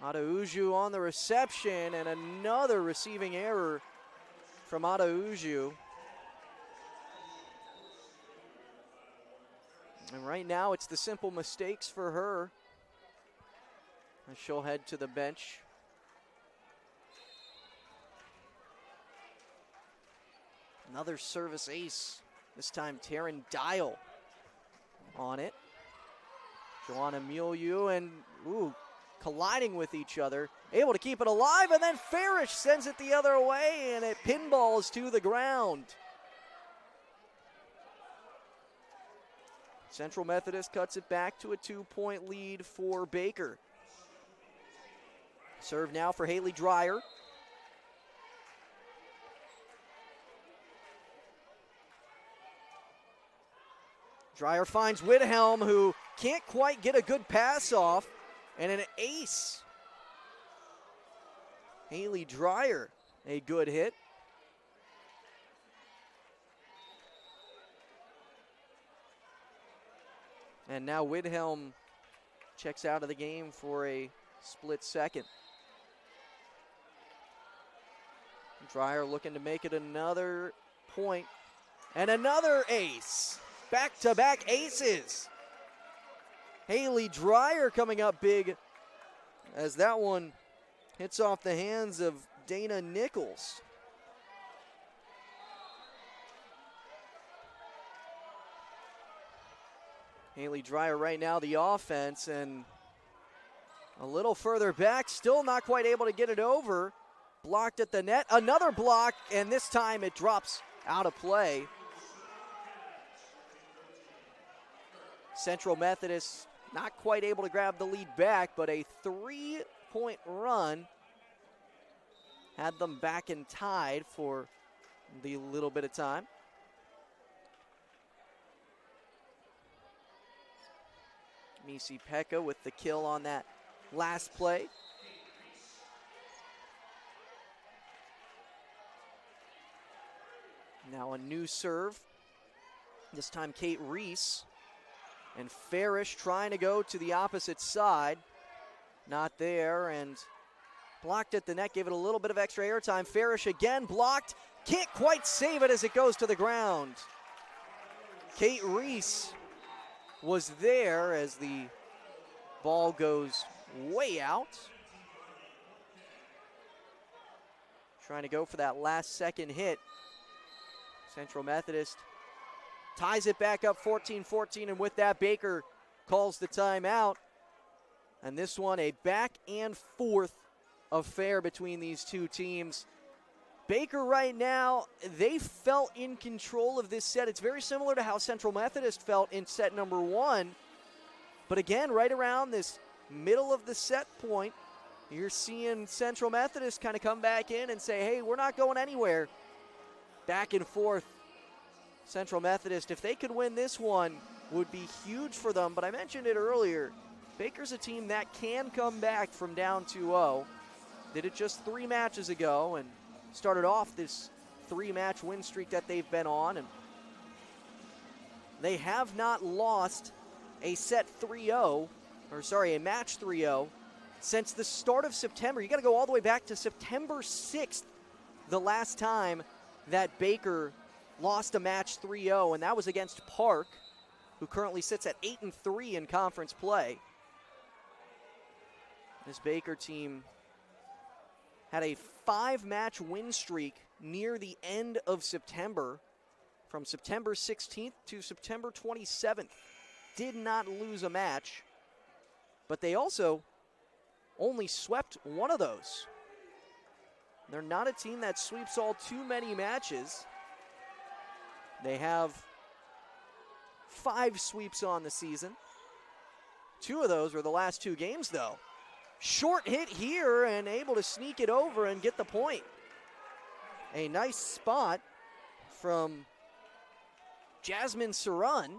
Adauju on the reception, and another receiving error from Adauju. And right now it's the simple mistakes for her, and she'll head to the bench. Another service ace, this time Taryn Dial on it. Joanna Miliu and colliding with each other, able to keep it alive, and then Farish sends it the other way, and it pinballs to the ground. Central Methodist cuts it back to a 2-point lead for Baker. Serve now for Haley Dreyer. Dreyer finds Widhelm, who can't quite get a good pass off, and an ace. Haley Dreyer, a good hit. And now Widhelm checks out of the game for a split second. Dreyer looking to make it another point, and another ace. Back-to-back aces. Haley Dreyer coming up big as that one hits off the hands of Dana Nichols. Haley Dreyer right now the offense, and A little further back, still not quite able to get it over. Blocked at the net, another block, and this time it drops out of play. Central Methodist not quite able to grab the lead back, but a 3-point run had them back and tied for the little bit of time. Misi Pekka with the kill on that last play. Now a new serve. This time Kate Reese. And Farish trying to go to the opposite side. Not there, and blocked at the net, gave it a little bit of extra airtime. Farish again blocked. Can't quite save it as it goes to the ground. Kate Reese was there as the ball goes way out. Trying to go for that last second hit. Central Methodist ties it back up 14-14, and with that, Baker calls the timeout. And this one, a back and forth affair between these two teams. Baker right now, they felt in control of this set. It's very similar to how Central Methodist felt in set number one. But again, right around this middle of the set point, you're seeing Central Methodist kind of come back in and say, hey, we're not going anywhere. Back and forth. Central Methodist, if they could win this one, would be huge for them. But I mentioned it earlier, Baker's a team that can come back from down 2-0. Did it just 3 matches ago and started off this 3-match win streak that they've been on. And they have not lost a set 3-0, or sorry, a match 3-0 since the start of September. You got to go all the way back to September 6th, the last time that Baker lost a match 3-0, and that was against Park, who currently sits at 8-3 in conference play. This Baker team had a 5-match win streak near the end of September, from September 16th to September 27th. Did not lose a match, but they also only swept one of those. They're not a team that sweeps all too many matches. They have 5 sweeps on the season. 2 of those were the last 2 games, though. Short hit here and able to sneak it over and get the point. A nice spot from Jasmine Saran,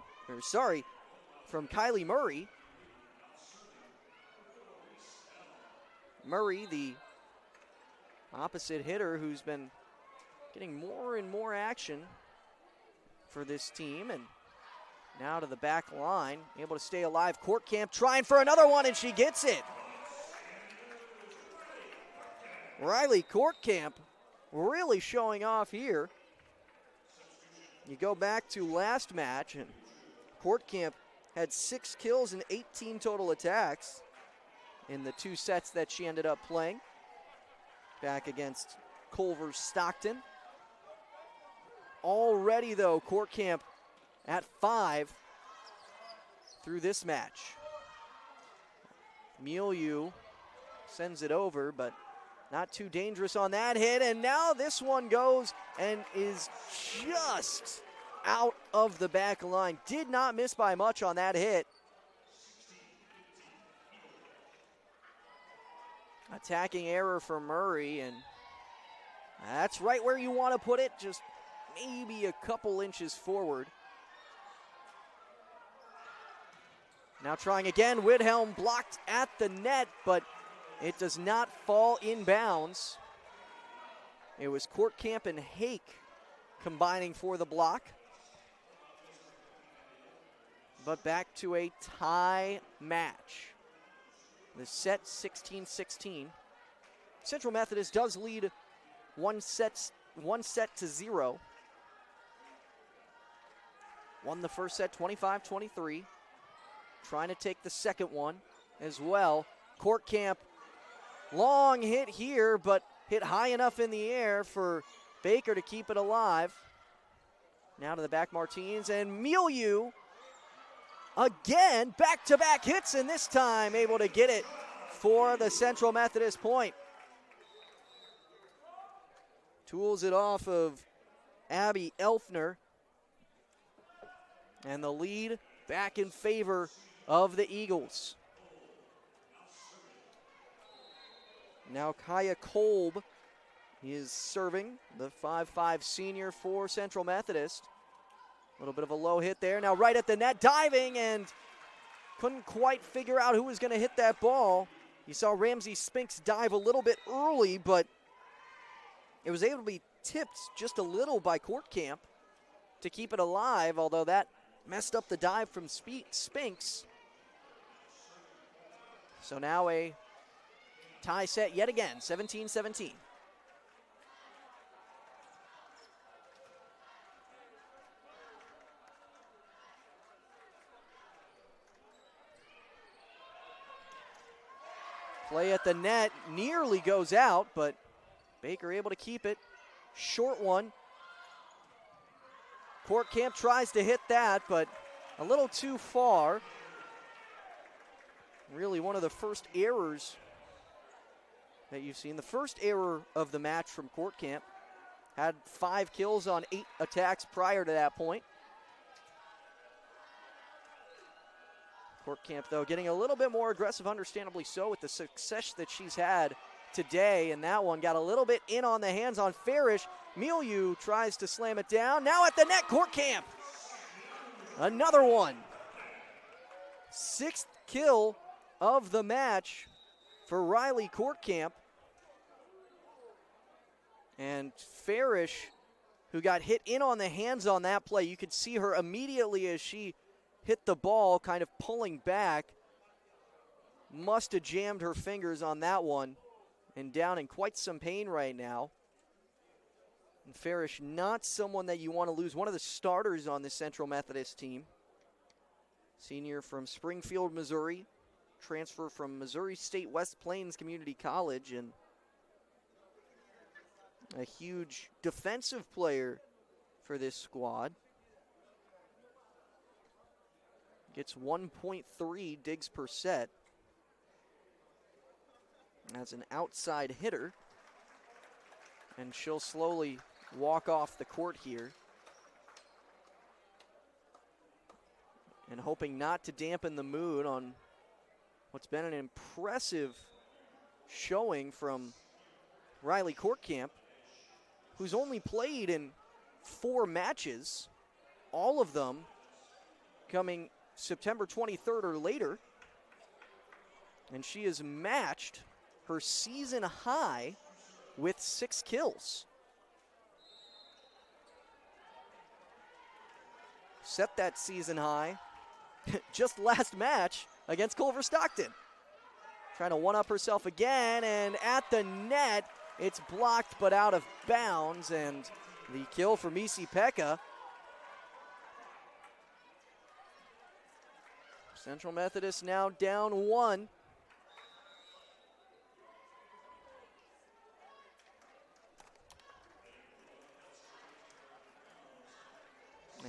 from Kylie Murray. Murray, the opposite hitter who's been getting more and more action for this team, and now to the back line, able to stay alive. Courtcamp trying for another one, and she gets it. Riley Courtcamp really showing off here. You go back to last match, and Courtcamp had 6 kills and 18 total attacks in the 2 sets that she ended up playing back against Culver Stockton. Already, though, Courtcamp at 5 through this match. Milieu sends it over, but not too dangerous on that hit. And now this one goes and is just out of the back line. Did not miss by much on that hit. Attacking error for Murray, and that's right where you want to put it, just maybe a couple inches forward. Now trying again, Widhelm blocked at the net, but it does not fall in bounds. It was Courtcamp and Hake combining for the block. But back to a tie match. The set 16-16. Central Methodist does lead one set to 0. Won the first set 25-23. Trying to take the second one as well. Courtcamp, long hit here, but hit high enough in the air for Baker to keep it alive. Now to the back, Martins, and Milieu again, back-to-back hits, and this time able to get it for the Central Methodist point. Tools it off of Abby Elfner. And the lead back in favor of the Eagles. Now Kaya Kolb is serving, the 5'5" senior for Central Methodist. A little bit of a low hit there. Now right at the net, diving, and couldn't quite figure out who was going to hit that ball. You saw Ramsey Spinks dive a little bit early, but it was able to be tipped just a little by Court Camp to keep it alive, although that messed up the dive from Spinks. So now a tie set yet again, 17-17. Play at the net nearly goes out, but Baker able to keep it. Short one. Court Camp tries to hit that, but a little too far. Really one of the first errors that you've seen. The first error of the match from Court Camp. Had 5 kills on 8 attacks prior to that point. Court Camp, though, getting a little bit more aggressive, understandably so, with the success that she's had today. And that one got a little bit in on the hands on Farish. Milieu tries to slam it down. Now at the net, Court Camp. Another one. 6th kill of the match for Riley Court Camp. And Farish, who got hit in on the hands on that play, you could see her immediately as she hit the ball, kind of pulling back. Must have jammed her fingers on that one and down in quite some pain right now. And Farish, not someone that you want to lose. One of the starters on the Central Methodist team. Senior from Springfield, Missouri. Transfer from Missouri State West Plains Community College, and a huge defensive player for this squad. Gets 1.3 digs per set. As an outside hitter. And she'll slowly walk off the court here. And hoping not to dampen the mood on what's been an impressive showing from Riley Court Camp, who's only played in 4 matches, all of them coming September 23rd or later. And she has matched her season high with 6 kills. Set that season high just last match against Culver Stockton. Trying to one-up herself again, and at the net, it's blocked but out of bounds, and the kill for Misi Pekka. Central Methodist now down 1.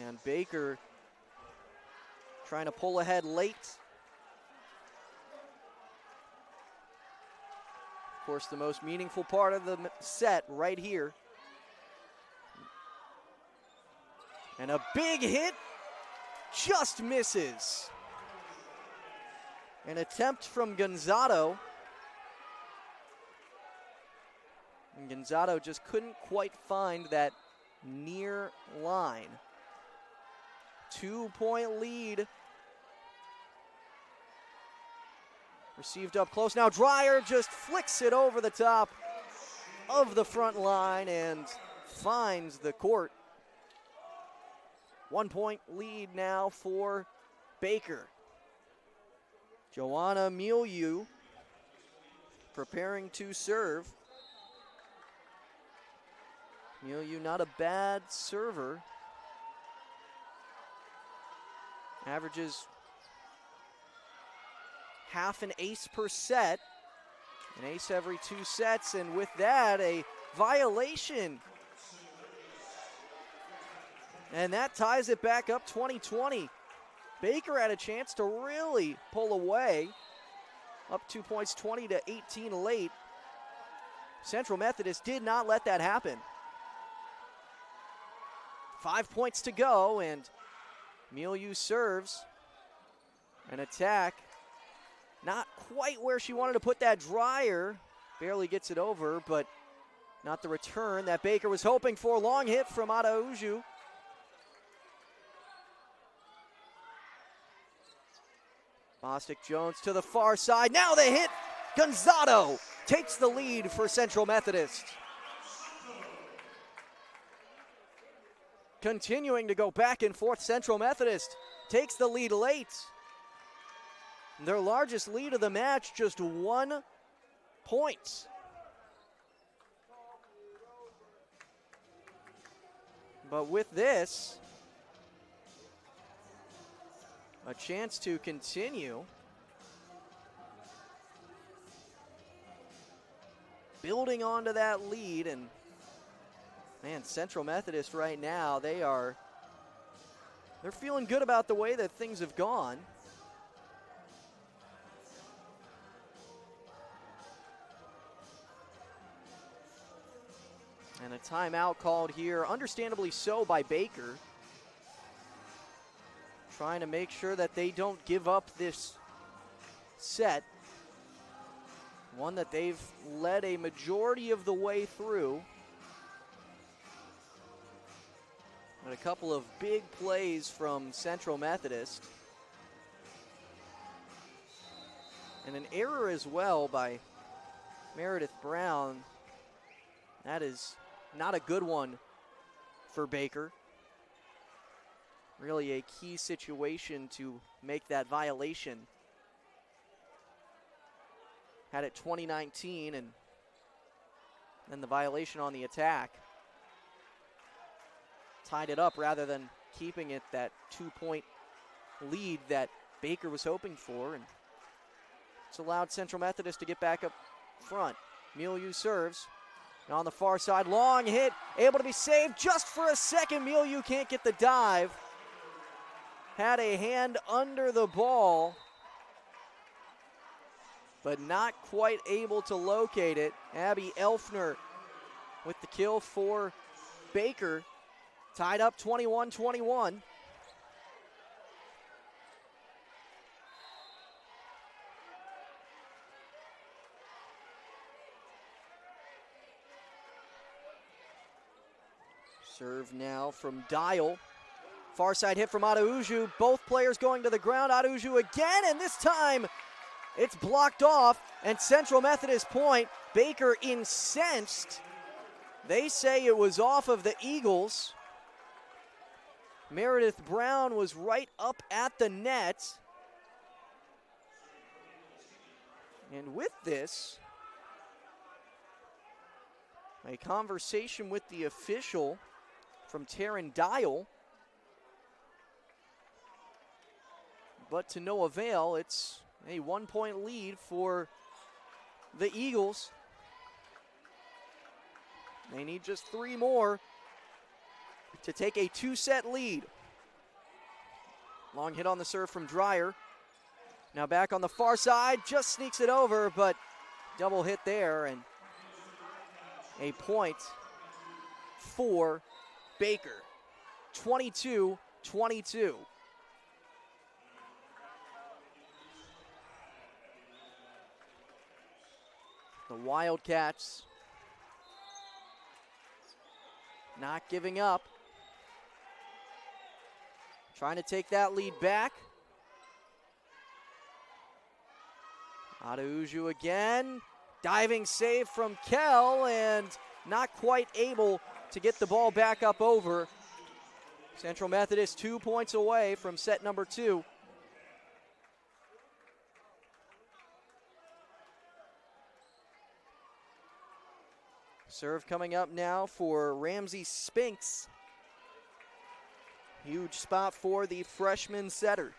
And Baker trying to pull ahead late. Of course, the most meaningful part of the set right here. And a big hit just misses. An attempt from Gonzato. And Gonzato just couldn't quite find that near line. 2-point lead. Received up close. Now Dreyer just flicks it over the top of the front line and finds the court. 1-point lead now for Baker. Joanna Milieu preparing to serve. Milieu not a bad server. Averages half an ace per set. An ace every 2 sets, and with that, a violation. And that ties it back up 20-20. Baker had a chance to really pull away. up 2 points, 20-18 late. Central Methodist did not let that happen. 5 points to go, and Milieu serves. An attack. Not quite where she wanted to put that dryer. Barely gets it over, but not the return that Baker was hoping for. Long hit from Araujo. Bostic Jones to the far side. Now the hit. Gonzalo takes the lead for Central Methodist. Continuing to go back and forth, Central Methodist takes the lead late. Their largest lead of the match, just 1 point. But with this, a chance to continue. Building onto that lead, and man, Central Methodist right now, they're feeling good about the way that things have gone. And a timeout called here, understandably so, by Baker. Trying to make sure that they don't give up this set. One that they've led a majority of the way through. And a couple of big plays from Central Methodist. And an error as well by Meredith Brown. That is not a good one for Baker. Really a key situation to make that violation. Had it 2019, and then the violation on the attack. Tied it up rather than keeping it that 2-point lead that Baker was hoping for. And it's allowed Central Methodist to get back up front. Milieu serves. And on the far side, long hit, able to be saved just for a second. Milieu can't get the dive. Had a hand under the ball, but not quite able to locate it. Abby Elfner with the kill for Baker. Tied up 21-21. Serve now from Dial. Far side hit from Araujo. Both players going to the ground. Araujo again, and this time it's blocked off. And Central Methodist point. Baker incensed. They say it was off of the Eagles. Meredith Brown was right up at the net. And with this, a conversation with the official from Taryn Dial. But to no avail, it's a 1-point lead for the Eagles. They need just 3 more to take a 2-set lead. Long hit on the serve from Dreyer. Now back on the far side, just sneaks it over, but double hit there, and a point for Baker. 22-22. The Wildcats not giving up. Trying to take that lead back. Araujo again. Diving save from Kell, and not quite able to get the ball back up over. Central Methodist 2 points away from set number 2. Serve coming up now for Ramsey Spinks. Huge spot for the freshman setter.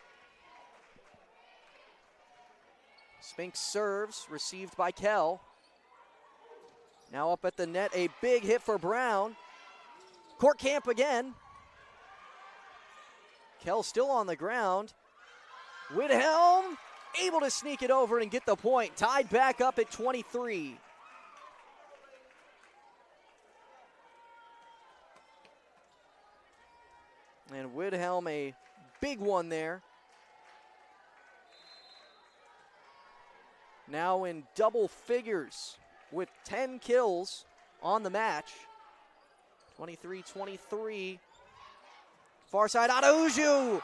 Spinks serves, received by Kell. Now up at the net, a big hit for Brown. Court camp again. Kell still on the ground. Widhelm able to sneak it over and get the point. Tied back up at 23. And Widhelm, a big one there. Now in double figures with 10 kills on the match. 23-23. Far side, Adauju.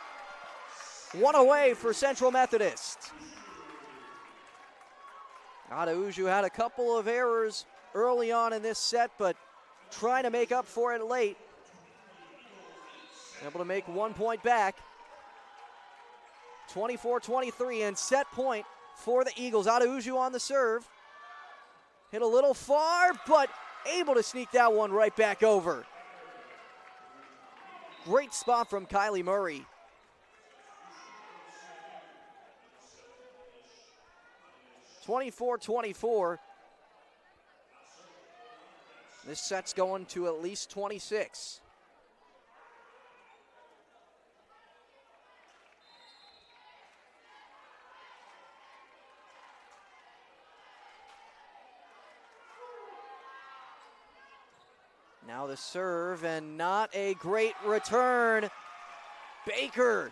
One away for Central Methodist. Adauju had a couple of errors early on in this set, but trying to make up for it late. Able to make 1 point back. 24-23 and set point for the Eagles. Adauju on the serve. Hit a little far, but able to sneak that one right back over. Great spot from Kylie Murray. (24-24). This set's going to at least 26. Now the serve, and not a great return. Baker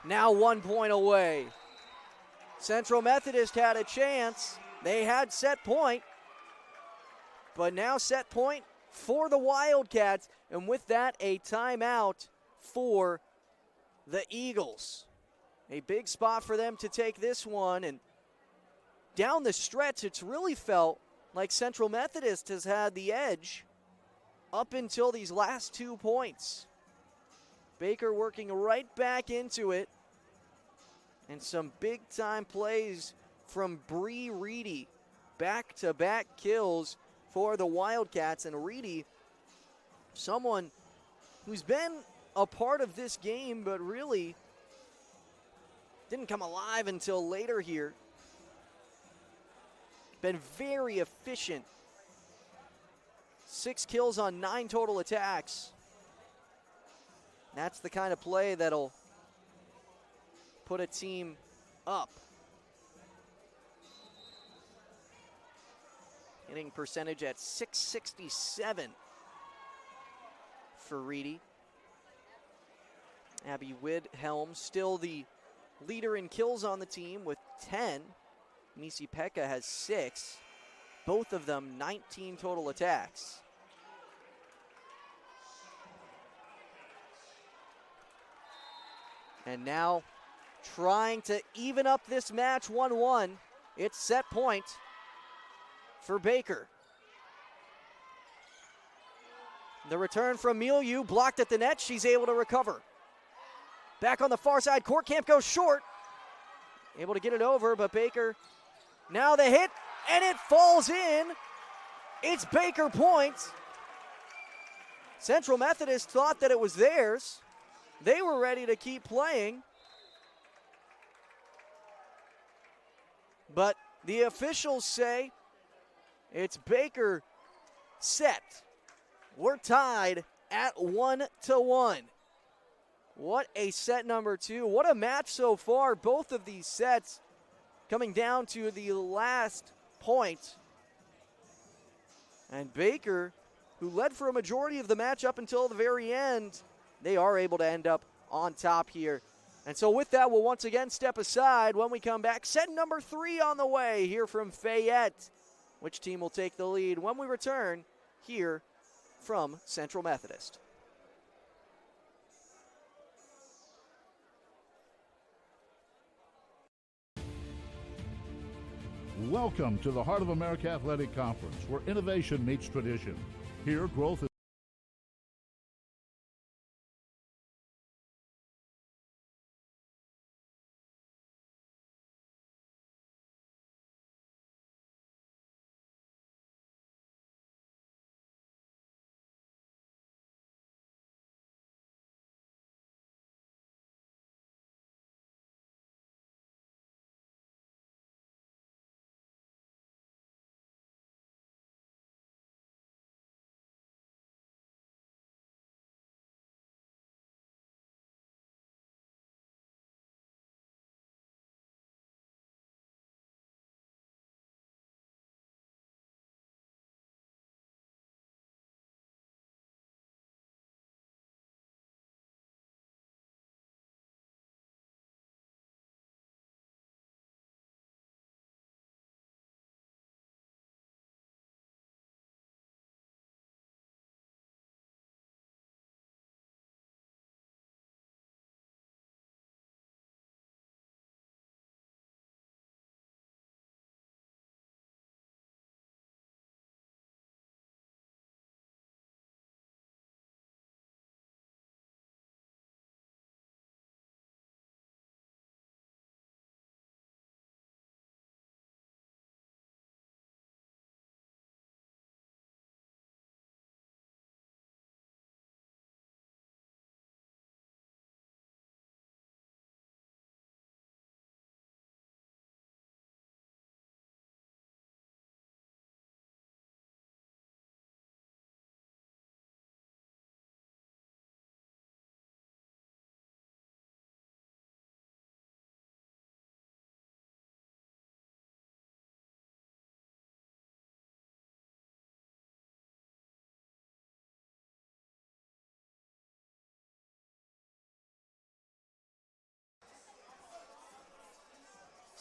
now 1 point away. Central Methodist had a chance. They had set point, but now set point for the Wildcats, and with that, a timeout for the Eagles. A big spot for them to take this one, and down the stretch, it's really felt like Central Methodist has had the edge up until these last 2 points. Baker working right back into it. And some big-time plays from Bree Reedy. Back-to-back kills for the Wildcats. And Reedy, someone who's been a part of this game, but really didn't come alive until later here. Been very efficient. 6 kills on 9 total attacks. That's the kind of play that'll put a team up. Hitting percentage at .667 for Reedy. Abby Widhelm still the leader in kills on the team with 10. Nisi Pekka has 6. Both of them 19 total attacks. And now trying to even up this match 1-1. It's set point for Baker. The return from Milieu, blocked at the net. She's able to recover. Back on the far side, Courtcamp goes short. Able to get it over, but Baker, now the hit, and it falls in. It's Baker point. Central Methodist thought that it was theirs. They were ready to keep playing. But the officials say it's Baker set. We're tied at 1-1. What a set number 2. What a match so far. Both of these sets coming down to the last point. And Baker, who led for a majority of the match up until the very end, they are able to end up on top here. And so with that, we'll once again step aside. When we come back, set number 3 on the way here from Fayette. Which team will take the lead when we return here from Central Methodist? Welcome to the Heart of America Athletic Conference, where innovation meets tradition. Here, growth is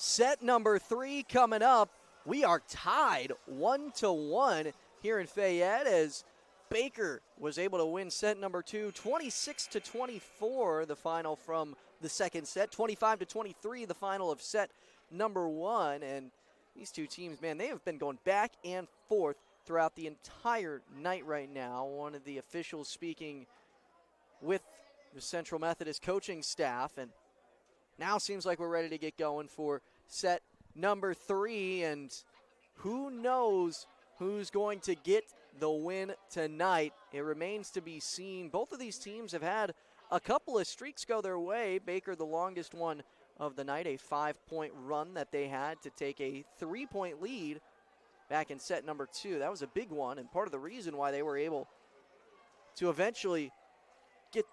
Set number 3 coming up. We are tied 1-1 here in Fayette as Baker was able to win set number 2, 26-24, the final from the second set, 25-23, the final of set number 1. And these two teams, man, they have been going back and forth throughout the entire night right now. One of the officials speaking with the Central Methodist coaching staff, and now seems like we're ready to get going for set number 3, and who knows who's going to get the win tonight. It remains to be seen. Both of these teams have had a couple of streaks go their way. Baker, the longest one of the night, a 5-point run that they had to take a 3-point lead back in set number 2. That was a big one, and part of the reason why they were able to eventually get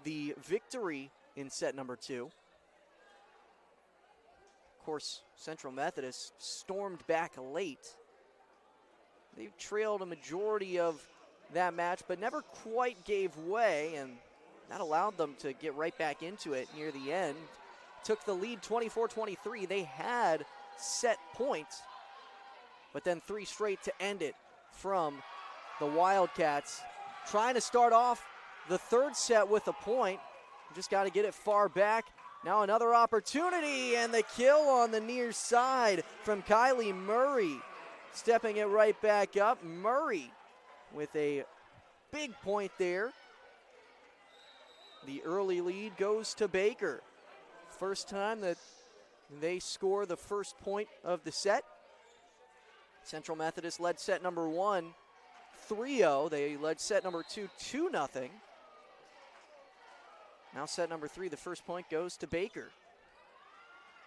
the victory in set number 2. Of course, Central Methodist stormed back late. They trailed a majority of that match, but never quite gave way, and that allowed them to get right back into it near the end. Took the lead 24-23. They had set points, but then 3 straight to end it from the Wildcats. Trying to start off the third set with a point. Just got to get it far back. Now another opportunity, and the kill on the near side from Kylie Murray. Stepping it right back up. Murray with a big point there. The early lead goes to Baker. First time that they score the first point of the set. Central Methodist led set number 1 3-0. They led set number 2 2-0. Now set number 3, the first point goes to Baker.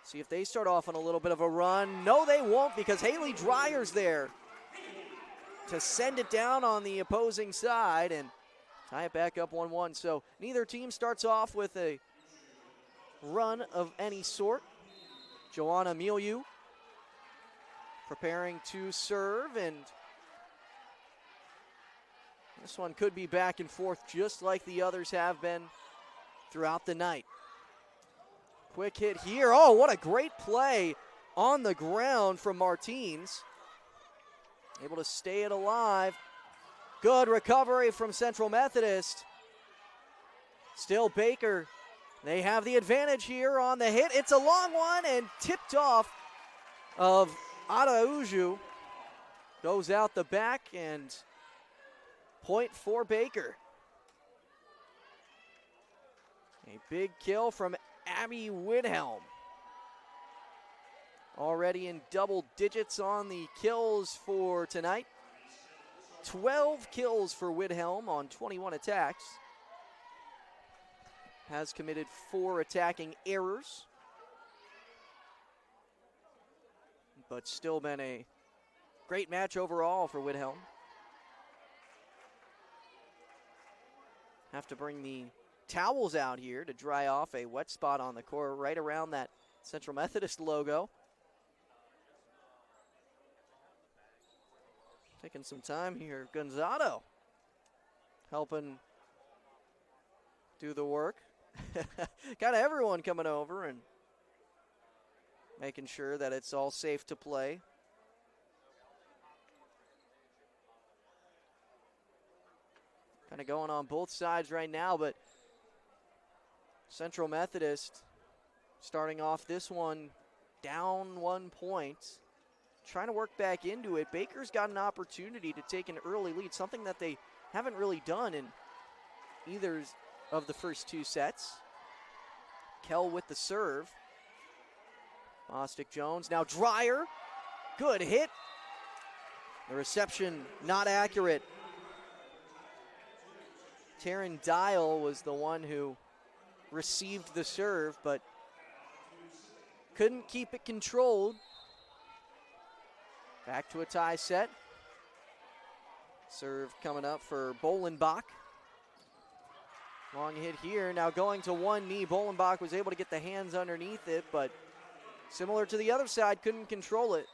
See if they start off on a little bit of a run. No, they won't, because Haley Dreyer's there to send it down on the opposing side and tie it back up 1-1. So neither team starts off with a run of any sort. Joanna Milieu preparing to serve, and this one could be back and forth just like the others have been throughout the night. Quick hit here. Oh, what a great play on the ground from Martins. Able to stay it alive. Good recovery from Central Methodist. Still Baker. They have the advantage here on the hit. It's a long one and tipped off of Araujo. Goes out the back, and point for Baker. A big kill from Abby Widhelm. Already in double digits on the kills for tonight. 12 kills for Widhelm on 21 attacks. Has committed 4 attacking errors, but still been a great match overall for Widhelm. Have to bring the towels out here to dry off a wet spot on the court right around that Central Methodist logo. Taking some time here. Gonzato helping do the work. Got everyone coming over and making sure that it's all safe to play. Kind of going on both sides right now, but Central Methodist starting off this one down 1 point. Trying to work back into it. Baker's got an opportunity to take an early lead, something that they haven't really done in either of the first 2 sets. Kell with the serve. Bostic Jones, now Dreyer. Good hit. The reception not accurate. Taryn Dial was the one who received the serve, but couldn't keep it controlled. Back to a tie set. Serve coming up for Bolenbach. Long hit here, now going to one knee. Bolenbach was able to get the hands underneath it, but similar to the other side, couldn't control it.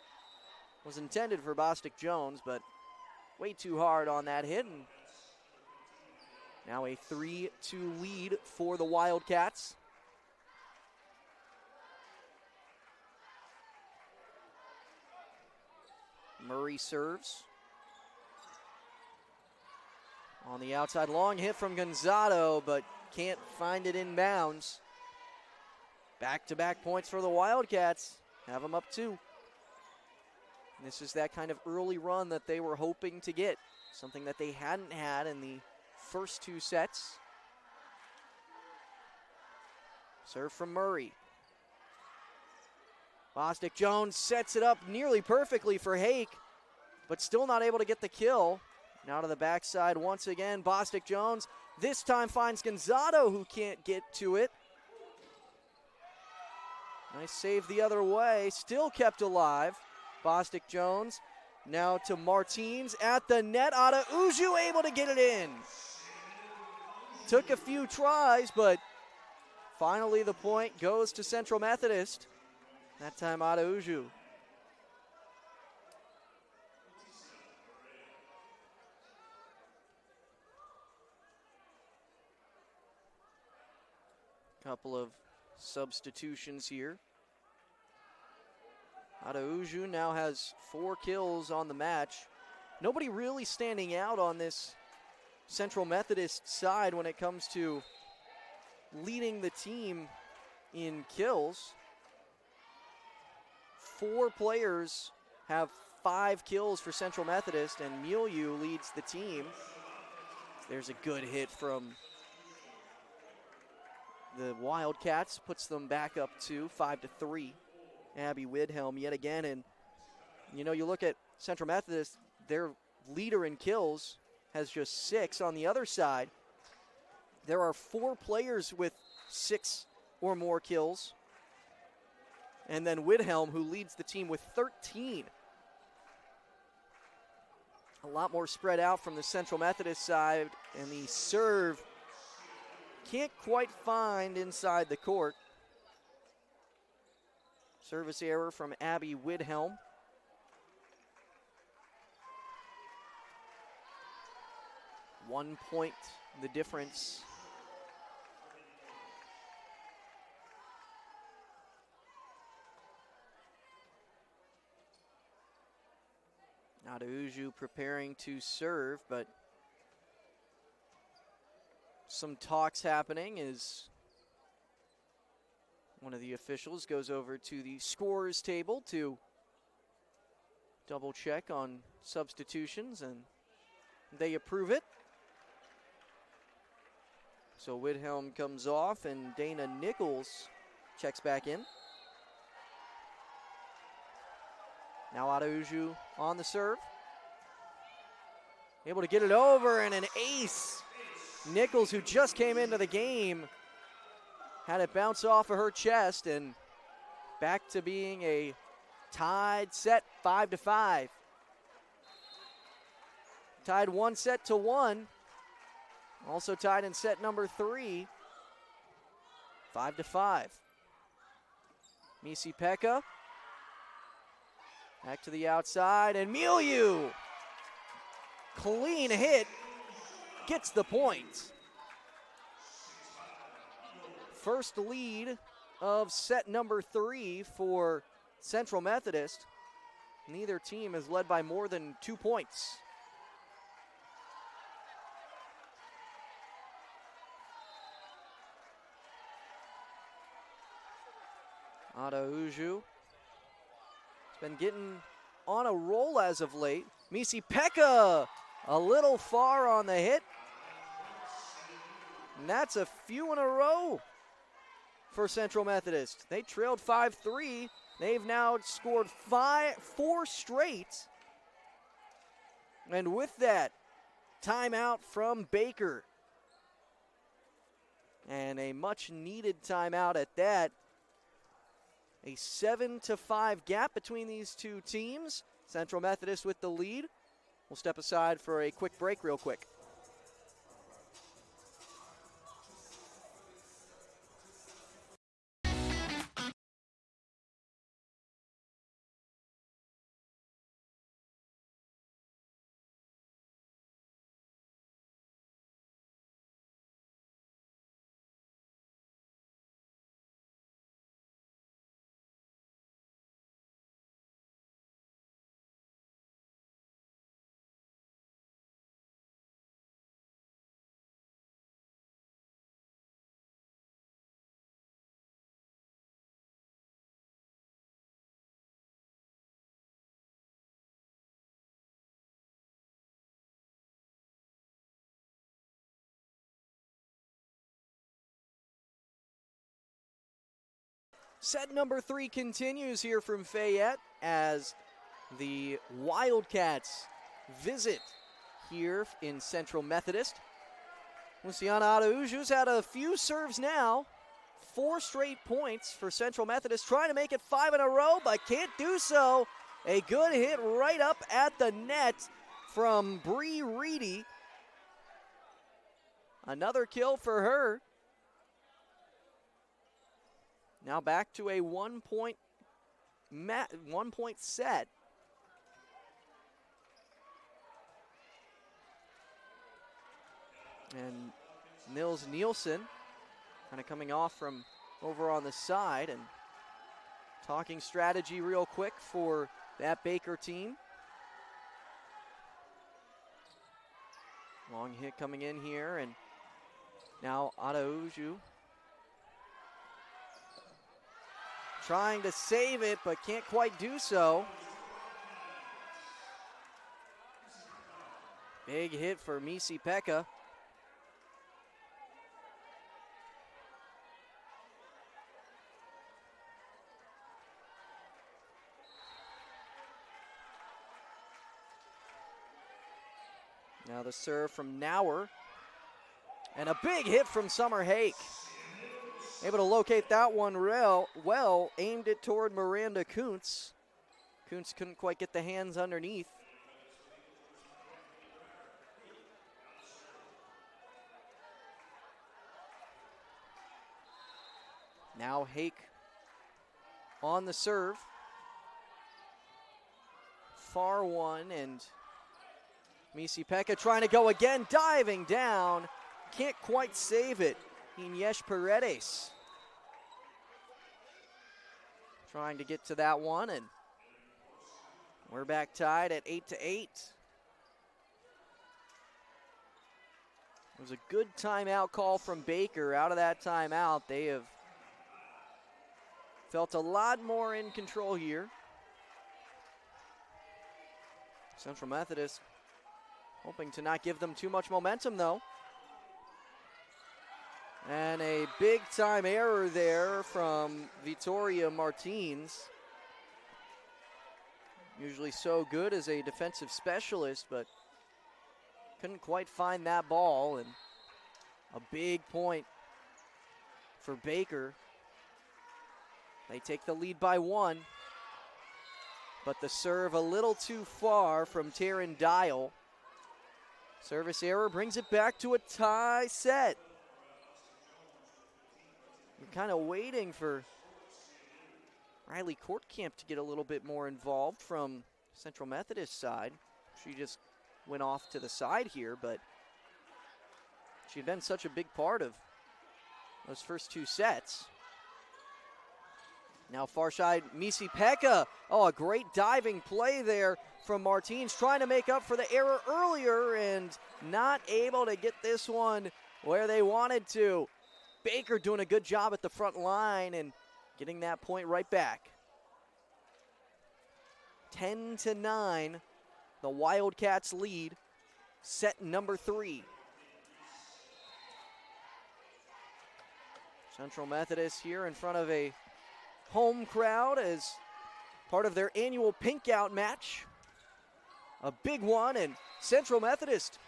Was intended for Bostic Jones, but way too hard on that hit. And now a 3-2 lead for the Wildcats. Murray serves. On the outside, long hit from Gonzalo, but can't find it in bounds. Back-to-back points for the Wildcats. Have them up 2. And this is that kind of early run that they were hoping to get. Something that they hadn't had in the first 2 sets. Serve from Murray. Bostic Jones sets it up nearly perfectly for Hake, but still not able to get the kill. Now to the backside once again, Bostic Jones. This time finds Gonzalo, who can't get to it. Nice save the other way, still kept alive. Bostic Jones now to Martins at the net. Adauju able to get it in. Took a few tries, but finally the point goes to Central Methodist. That time Adauju. Couple of substitutions here. Adauju now has 4 kills on the match. Nobody really standing out on this Central Methodist side when it comes to leading the team in kills. 4 players have 5 kills for Central Methodist, and Milieu leads the team. There's a good hit from the Wildcats, puts them back up to 5-3. Abby Widhelm yet again, and you know, you look at Central Methodist, their leader in kills has just 6. On the other side, there are 4 players with 6 or more kills. And then Widhelm, who leads the team with 13. A lot more spread out from the Central Methodist side, and the serve can't quite find inside the court. Service error from Abby Widhelm. One point, the difference. Adauju preparing to serve, but some talks happening as one of the officials goes over to the scorer's table to double check on substitutions, and they approve it. So Widhelm comes off and Dana Nichols checks back in. Now Adauju on the serve. Able to get it over, and an ace. Nichols, who just came into the game, had it bounce off of her chest, and back to being a tied set, 5-5. Tied 1 set to 1. Also tied in set number 3, 5-5. Misi Pekka. Back to the outside, and Milieu, clean hit, gets the point. First lead of set number 3 for Central Methodist. Neither team is led by more than 2 points. Adauju been getting on a roll as of late. Misi Pekka a little far on the hit. And that's a few in a row for Central Methodist. They trailed 5-3. They've now scored 4 straight. And with that, timeout from Baker. And a much needed timeout at that. A 7-5 gap between these two teams. Central Methodist with the lead. We'll step aside for a quick break real quick. Set number 3 continues here from Fayette as the Wildcats visit here in Central Methodist. Luciana Araujo's had a few serves now. 4 straight points for Central Methodist, trying to make it 5 in a row, but can't do so. A good hit right up at the net from Bree Reedy. Another kill for her. Now back to a 1 point set. And Nils Nielsen kind of coming off from over on the side and talking strategy real quick for that Baker team. Long hit coming in here, and now Araujo trying to save it, but can't quite do so. Big hit for Misi Pekka. Now the serve from Nauer. And a big hit from Summer Hake. Able to locate that one well, aimed it toward Miranda Kuntz. Kuntz couldn't quite get the hands underneath. Now Hake on the serve. Far one, and Misi Pekka trying to go again, diving down. Can't quite save it. Inés Paredes trying to get to that one, and we're back tied at 8-8. It was a good timeout call from Baker. Out of that timeout, they have felt a lot more in control here. Central Methodist hoping to not give them too much momentum, though. And a big-time error there from Victoria Martins. Usually so good as a defensive specialist, but couldn't quite find that ball. And a big point for Baker. They take the lead by 1. But the serve a little too far from Taryn Dial. Service error brings it back to a tie set. We're kind of waiting for Riley Courtcamp to get a little bit more involved from Central Methodist side. She just went off to the side here, but she'd been such a big part of those first 2 sets. Now far side, Misi Pekka. Oh, a great diving play there from Martins, trying to make up for the error earlier and not able to get this one where they wanted to. Baker doing a good job at the front line and getting that point right back. 10-9, the Wildcats lead, set number 3. Central Methodist here in front of a home crowd as part of their annual Pink Out match. A big one, and Central Methodist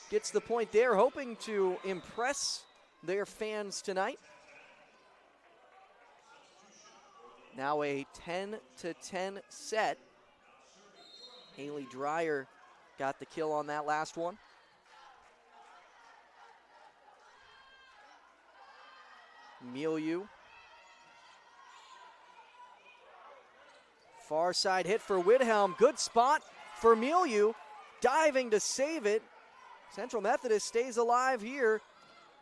gets the point there, hoping to impress their fans tonight. Now a 10-10 set. Haley Dreyer got the kill on that last one. Milieu. Far side hit for Widhelm. Good spot for Milieu. Diving to save it. Central Methodist stays alive here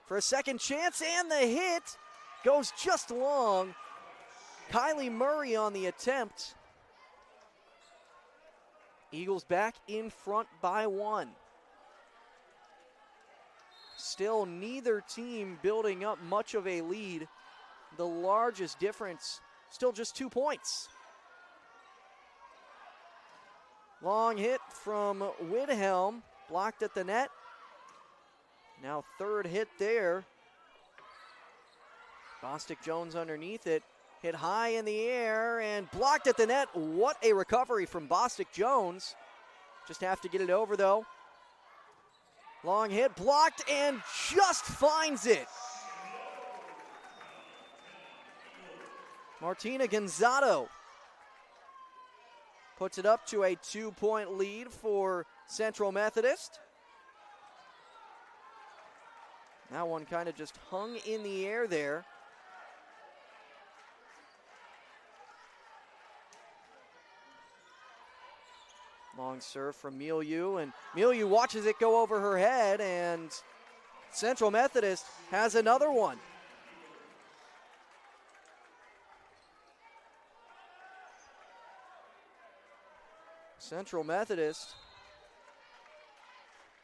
for a second chance, and the hit goes just long. Kylie Murray on the attempt. Eagles back in front by 1. Still neither team building up much of a lead. The largest difference, still just 2 points. Long hit from Widhelm, blocked at the net. Now 3rd hit there. Bostic Jones underneath it. Hit high in the air and blocked at the net. What a recovery from Bostic Jones. Just have to get it over though. Long hit, blocked, and just finds it. Martina Gonzato puts it up to a 2-point lead for Central Methodist. That one kind of just hung in the air there. Long serve from Milieu, and Milieu watches it go over her head, and Central Methodist has another one. Central Methodist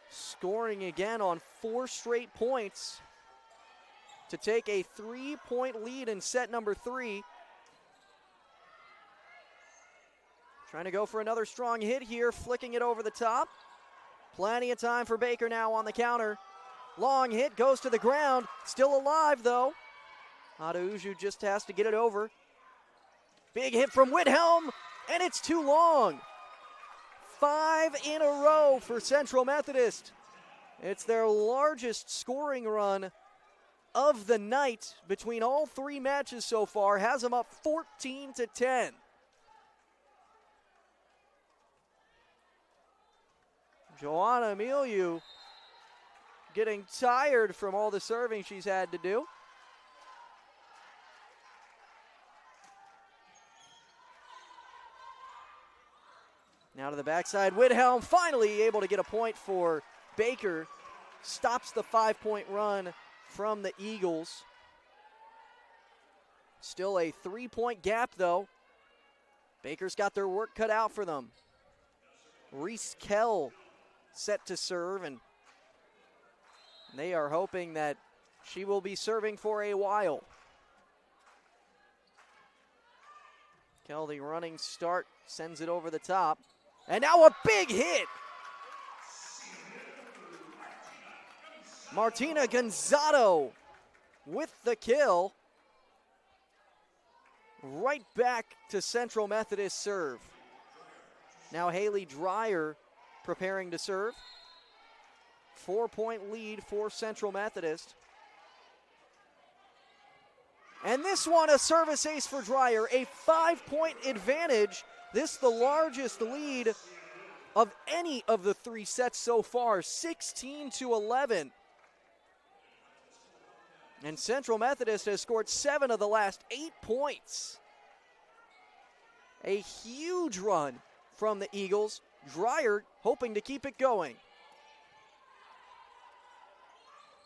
scoring again on 4 straight points to take a 3-point lead in set number 3. Trying to go for another strong hit here, flicking it over the top. Plenty of time for Baker now on the counter. Long hit, goes to the ground. Still alive, though. Adauju just has to get it over. Big hit from Whithelm, and it's too long. 5 in a row for Central Methodist. It's their largest scoring run of the night between all 3 matches so far. Has them up 14-10. Joanna Milieu getting tired from all the serving she's had to do. Now to the backside, Whithelm finally able to get a point for Baker. Stops the 5-point run from the Eagles. Still a 3-point gap though. Baker's got their work cut out for them. Reese Kell set to serve, and they are hoping that she will be serving for a while. Kell, the running start, sends it over the top. And now a big hit. Martina Gonzato with the kill. Right back to Central Methodist serve. Now Haley Dreyer preparing to serve. 4-point lead for Central Methodist. And this one a service ace for Dreyer, a 5-point advantage. This the largest lead of any of the 3 sets so far, 16-11. And Central Methodist has scored 7 of the last 8 points. A huge run from the Eagles. Dreyer hoping to keep it going.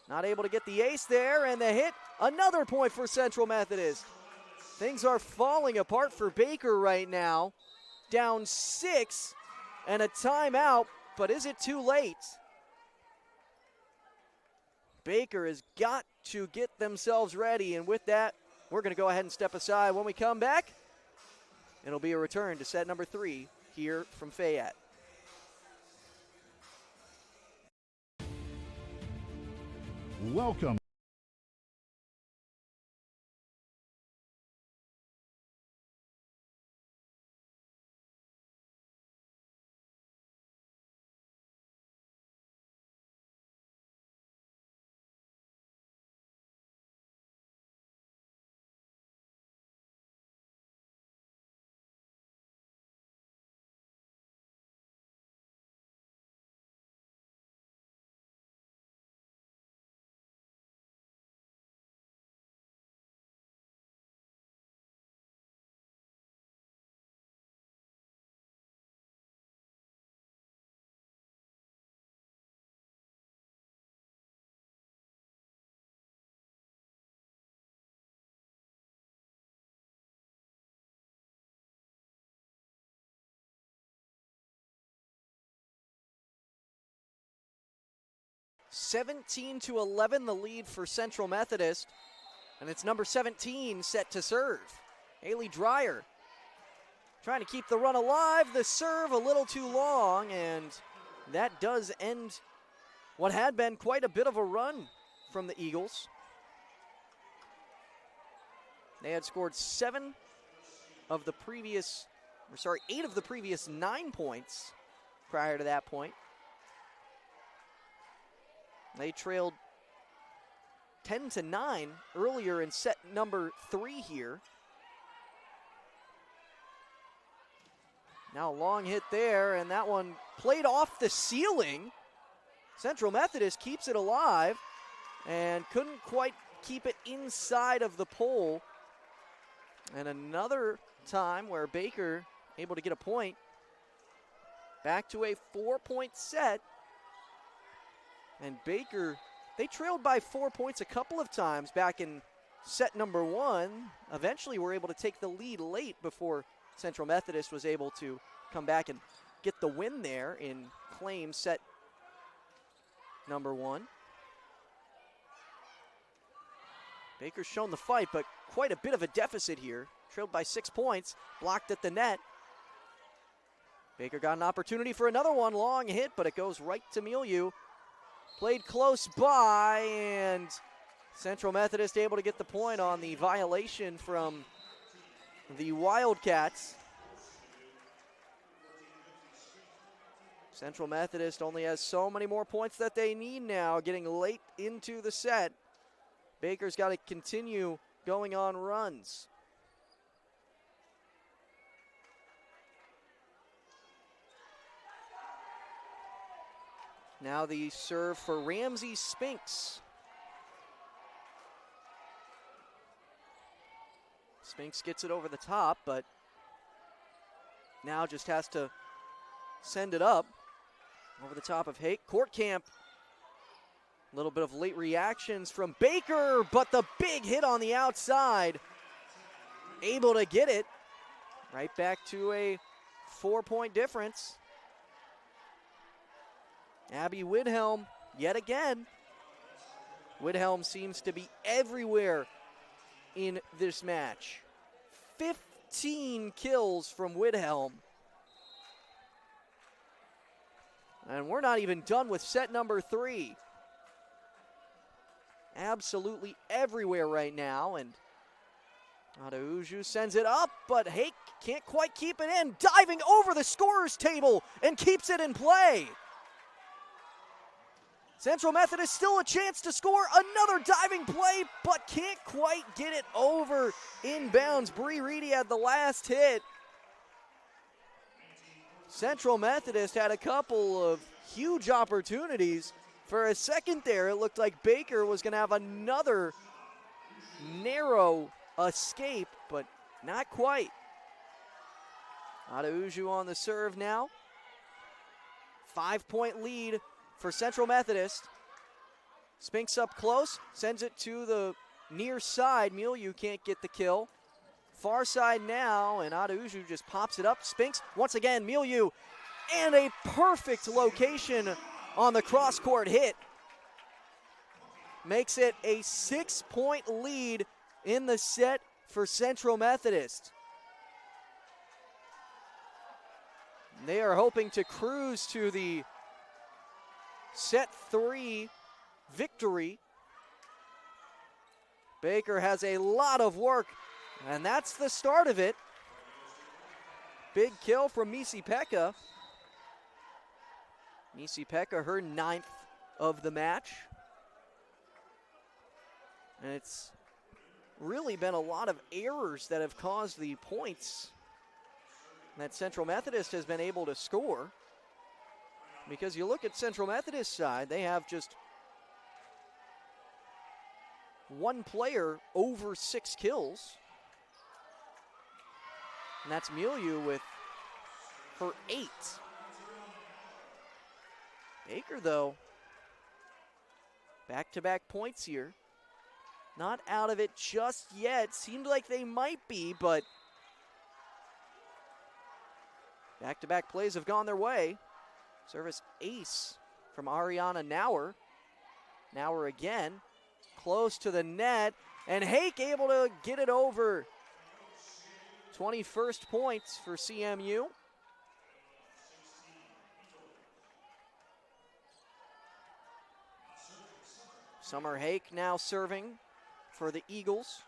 Not able to get the ace there, and the hit, another point for Central Methodist. Things are falling apart for Baker right now. Down 6 and a timeout, but is it too late? Baker has got to get themselves ready, and with that, we're going to go ahead and step aside. When we come back, it'll be a return to set number 3 here from Fayette. Welcome. (17-11) the lead for Central Methodist, and it's number 17 set to serve. Haley Dreyer trying to keep the run alive. The serve a little too long, and that does end what had been quite a bit of a run from the Eagles. They had scored 8 of the previous 9 points prior to that point. They trailed 10-9 earlier in set number 3 here. Now a long hit there, and that one played off the ceiling. Central Methodist keeps it alive and couldn't quite keep it inside of the pole. And another time where Baker able to get a point. Back to a 4-point set. And Baker, they trailed by 4 points a couple of times back in set number 1. Eventually were able to take the lead late before Central Methodist was able to come back and get the win there in claim set number 1. Baker's shown the fight, but quite a bit of a deficit here. Trailed by 6 points, blocked at the net. Baker got an opportunity for another one, long hit, but it goes right to Milieu. Played close by, and Central Methodist able to get the point on the violation from the Wildcats. Central Methodist only has so many more points that they need now, getting late into the set. Baker's got to continue going on runs. Now the serve for Ramsey Spinks. Spinks gets it over the top, but now just has to send it up over the top of Hake. Courtcamp, a little bit of late reactions from Baker, but the big hit on the outside. Able to get it right back to a 4-point difference. Abby Widhelm, yet again. Widhelm seems to be everywhere in this match. 15 kills from Widhelm. And we're not even done with set number 3. Absolutely everywhere right now. And Adauju sends it up, but Hake can't quite keep it in. Diving over the scorer's table and keeps it in play. Central Methodist still a chance to score another diving play, but can't quite get it over inbounds. Bree Reedy had the last hit. Central Methodist had a couple of huge opportunities. For a second there, it looked like Baker was going to have another narrow escape, but not quite. Adauju on the serve now. 5-point lead for Central Methodist. Spinks up close, sends it to the near side. Milieu can't get the kill. Far side now, and Adauju just pops it up. Spinks, once again, Milieu, and a perfect location on the cross-court hit. Makes it a 6-point lead in the set for Central Methodist. They are hoping to cruise to the set 3 victory. Baker has a lot of work, and that's the start of it. Big kill from Misi Pekka. Misi Pekka, her 9th of the match. And it's really been a lot of errors that have caused the points that Central Methodist has been able to score. Because you look at Central Methodist side, they have just one player over 6 kills. And that's Milieu with her 8. Baker, though, back-to-back points here. Not out of it just yet. Seemed like they might be, but back-to-back plays have gone their way. Service ace from Ariana Nauer. Nauer again, close to the net, and Hake able to get it over. 21st points for CMU. Summer Hake now serving for the Eagles.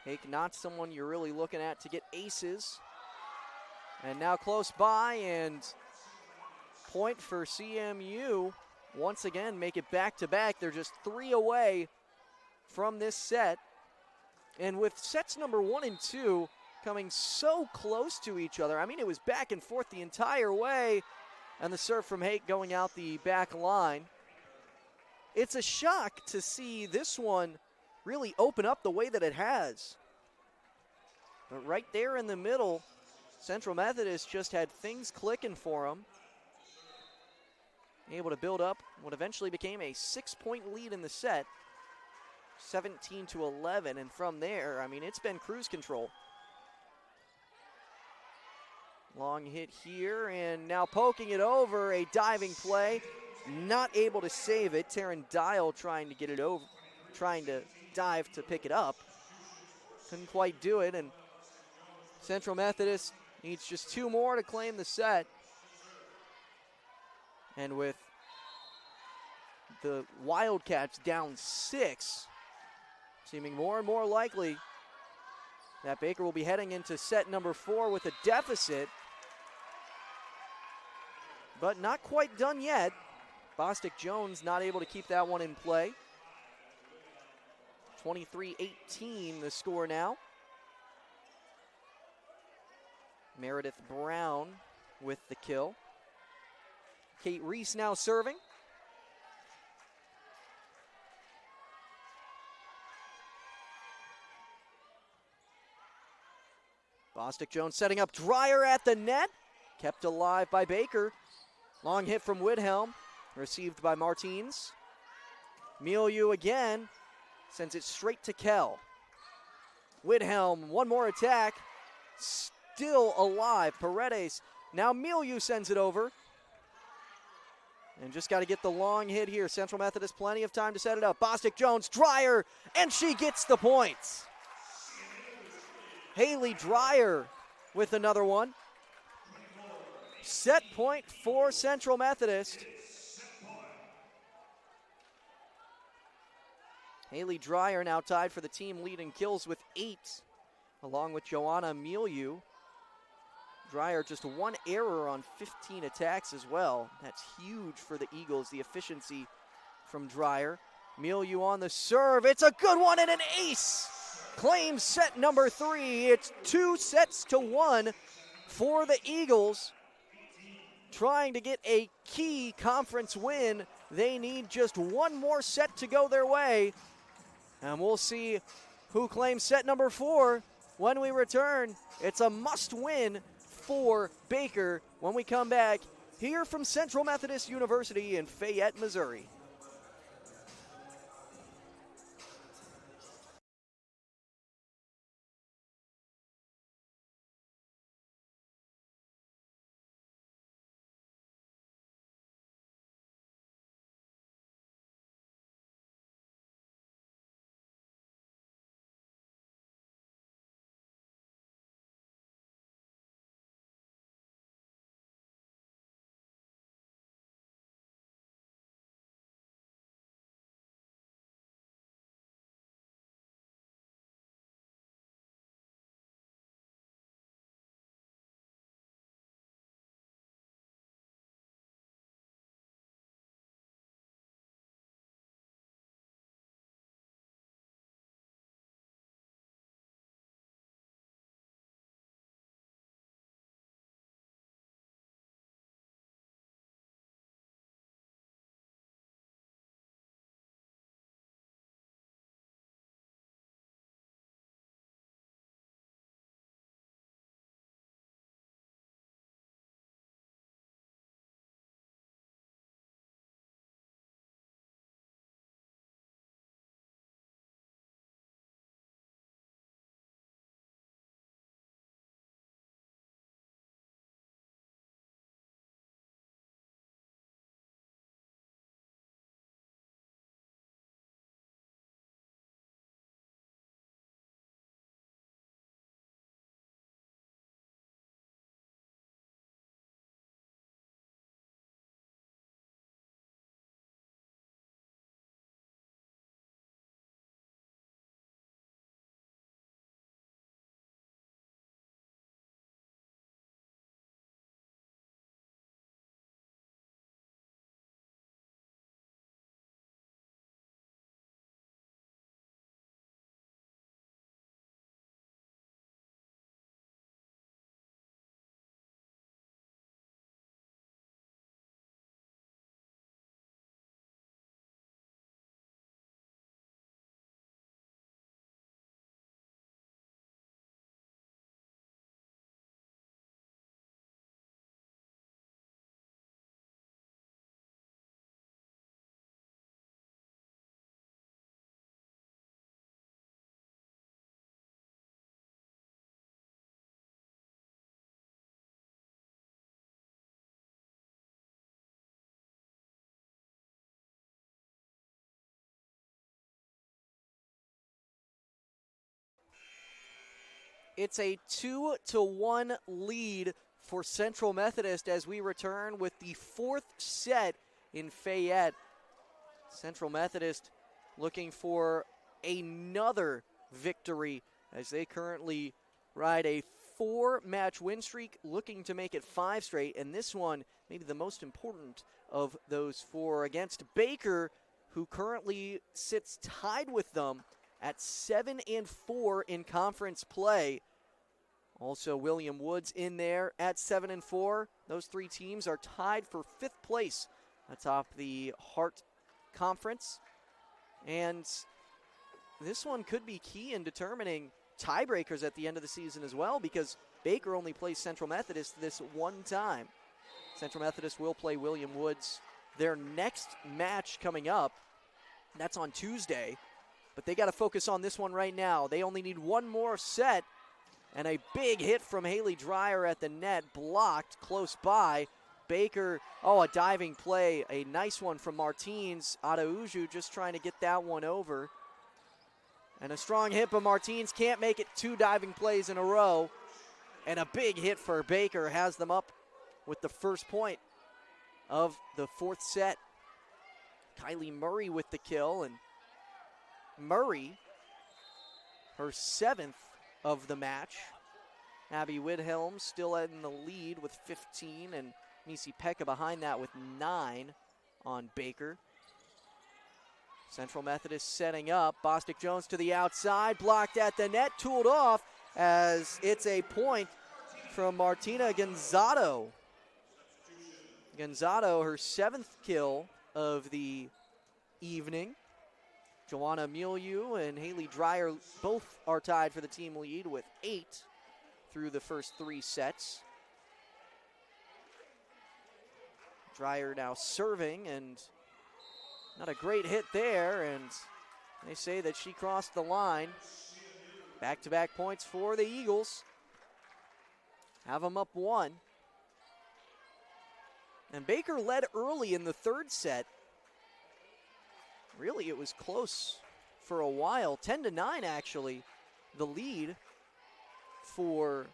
Hake not someone you're really looking at to get aces. And now close by, and point for CMU. Once again, make it back-to-back. They're just 3 away from this set. And with sets number 1 and 2 coming so close to each other, I mean, it was back and forth the entire way, and the serve from Hake going out the back line. It's a shock to see this one really open up the way that it has. But right there in the middle, Central Methodist just had things clicking for them. Able to build up what eventually became a 6-point lead in the set, 17-11, and from there, I mean, it's been cruise control. Long hit here, and now poking it over, a diving play, not able to save it. Taryn Dial trying to get it over, trying to dive to pick it up. Couldn't quite do it, and Central Methodist needs just 2 more to claim the set. And with the Wildcats down 6, seeming more and more likely that Baker will be heading into set number 4 with a deficit. But not quite done yet. Bostic Jones not able to keep that one in play. 23-18 the score now. Meredith Brown with the kill. Kate Reese now serving. Bostic Jones setting up Dreyer at the net. Kept alive by Baker. Long hit from Widhelm. Received by Martins. Milieu again. Sends it straight to Kell. Widhelm, one more attack. Still alive. Paredes. Now Milieu sends it over. And just got to get the long hit here. Central Methodist, plenty of time to set it up. Bostic Jones, Dreyer, and she gets the points. Haley Dreyer with another one. Set point for Central Methodist. Haley Dreyer now tied for the team lead in kills with 8, along with Joanna Milieu. Dreyer just 1 error on 15 attacks as well. That's huge for the Eagles, the efficiency from Dreyer. Milieu on the serve. It's a good one and an ace. Claims set number 3. It's 2-1 for the Eagles. Trying to get a key conference win. They need just 1 more set to go their way. And we'll see who claims set number 4 when we return. It's a must win for Baker when we come back here from Central Methodist University in Fayette, Missouri. it's a 2-1 lead for Central Methodist as we return with the fourth set in Fayette. Central Methodist looking for another victory as they currently ride a 4-match win streak, looking to make it 5 straight, and this one maybe the most important of those 4 against Baker, who currently sits tied with them at 7-4 in conference play. Also, William Woods in there at 7-4. Those 3 teams are tied for 5th place atop the Hart Conference. And this one could be key in determining tiebreakers at the end of the season as well, because Baker only plays Central Methodist this one time. Central Methodist will play William Woods their next match coming up. That's on Tuesday, but they got to focus on this one right now. They only need one more set. And a big hit from Haley Dreyer at the net, blocked close by. Baker, a diving play. A nice one from Martins. Adauju just trying to get that one over. And a strong hit, but Martins can't make it 2 diving plays in a row. And a big hit for Baker has them up with the first point of the 4th set. Kylie Murray with the kill, and Murray, her 7th of the match. Abby Widhelm still in the lead with 15, and Nisi Pekka behind that with 9 on Baker. Central Methodist setting up. Bostic Jones to the outside, blocked at the net, tooled off as it's a point from Martina Gonzato. Gonzato, her 7th kill of the evening. Joanna Milieu and Haley Dreyer both are tied for the team lead with 8 through the first 3 sets. Dreyer now serving, and not a great hit there, and they say that she crossed the line. Back-to-back points for the Eagles. Have them up 1. And Baker led early in the 3rd set. Really, it was close for a while. 10-9, actually, the lead for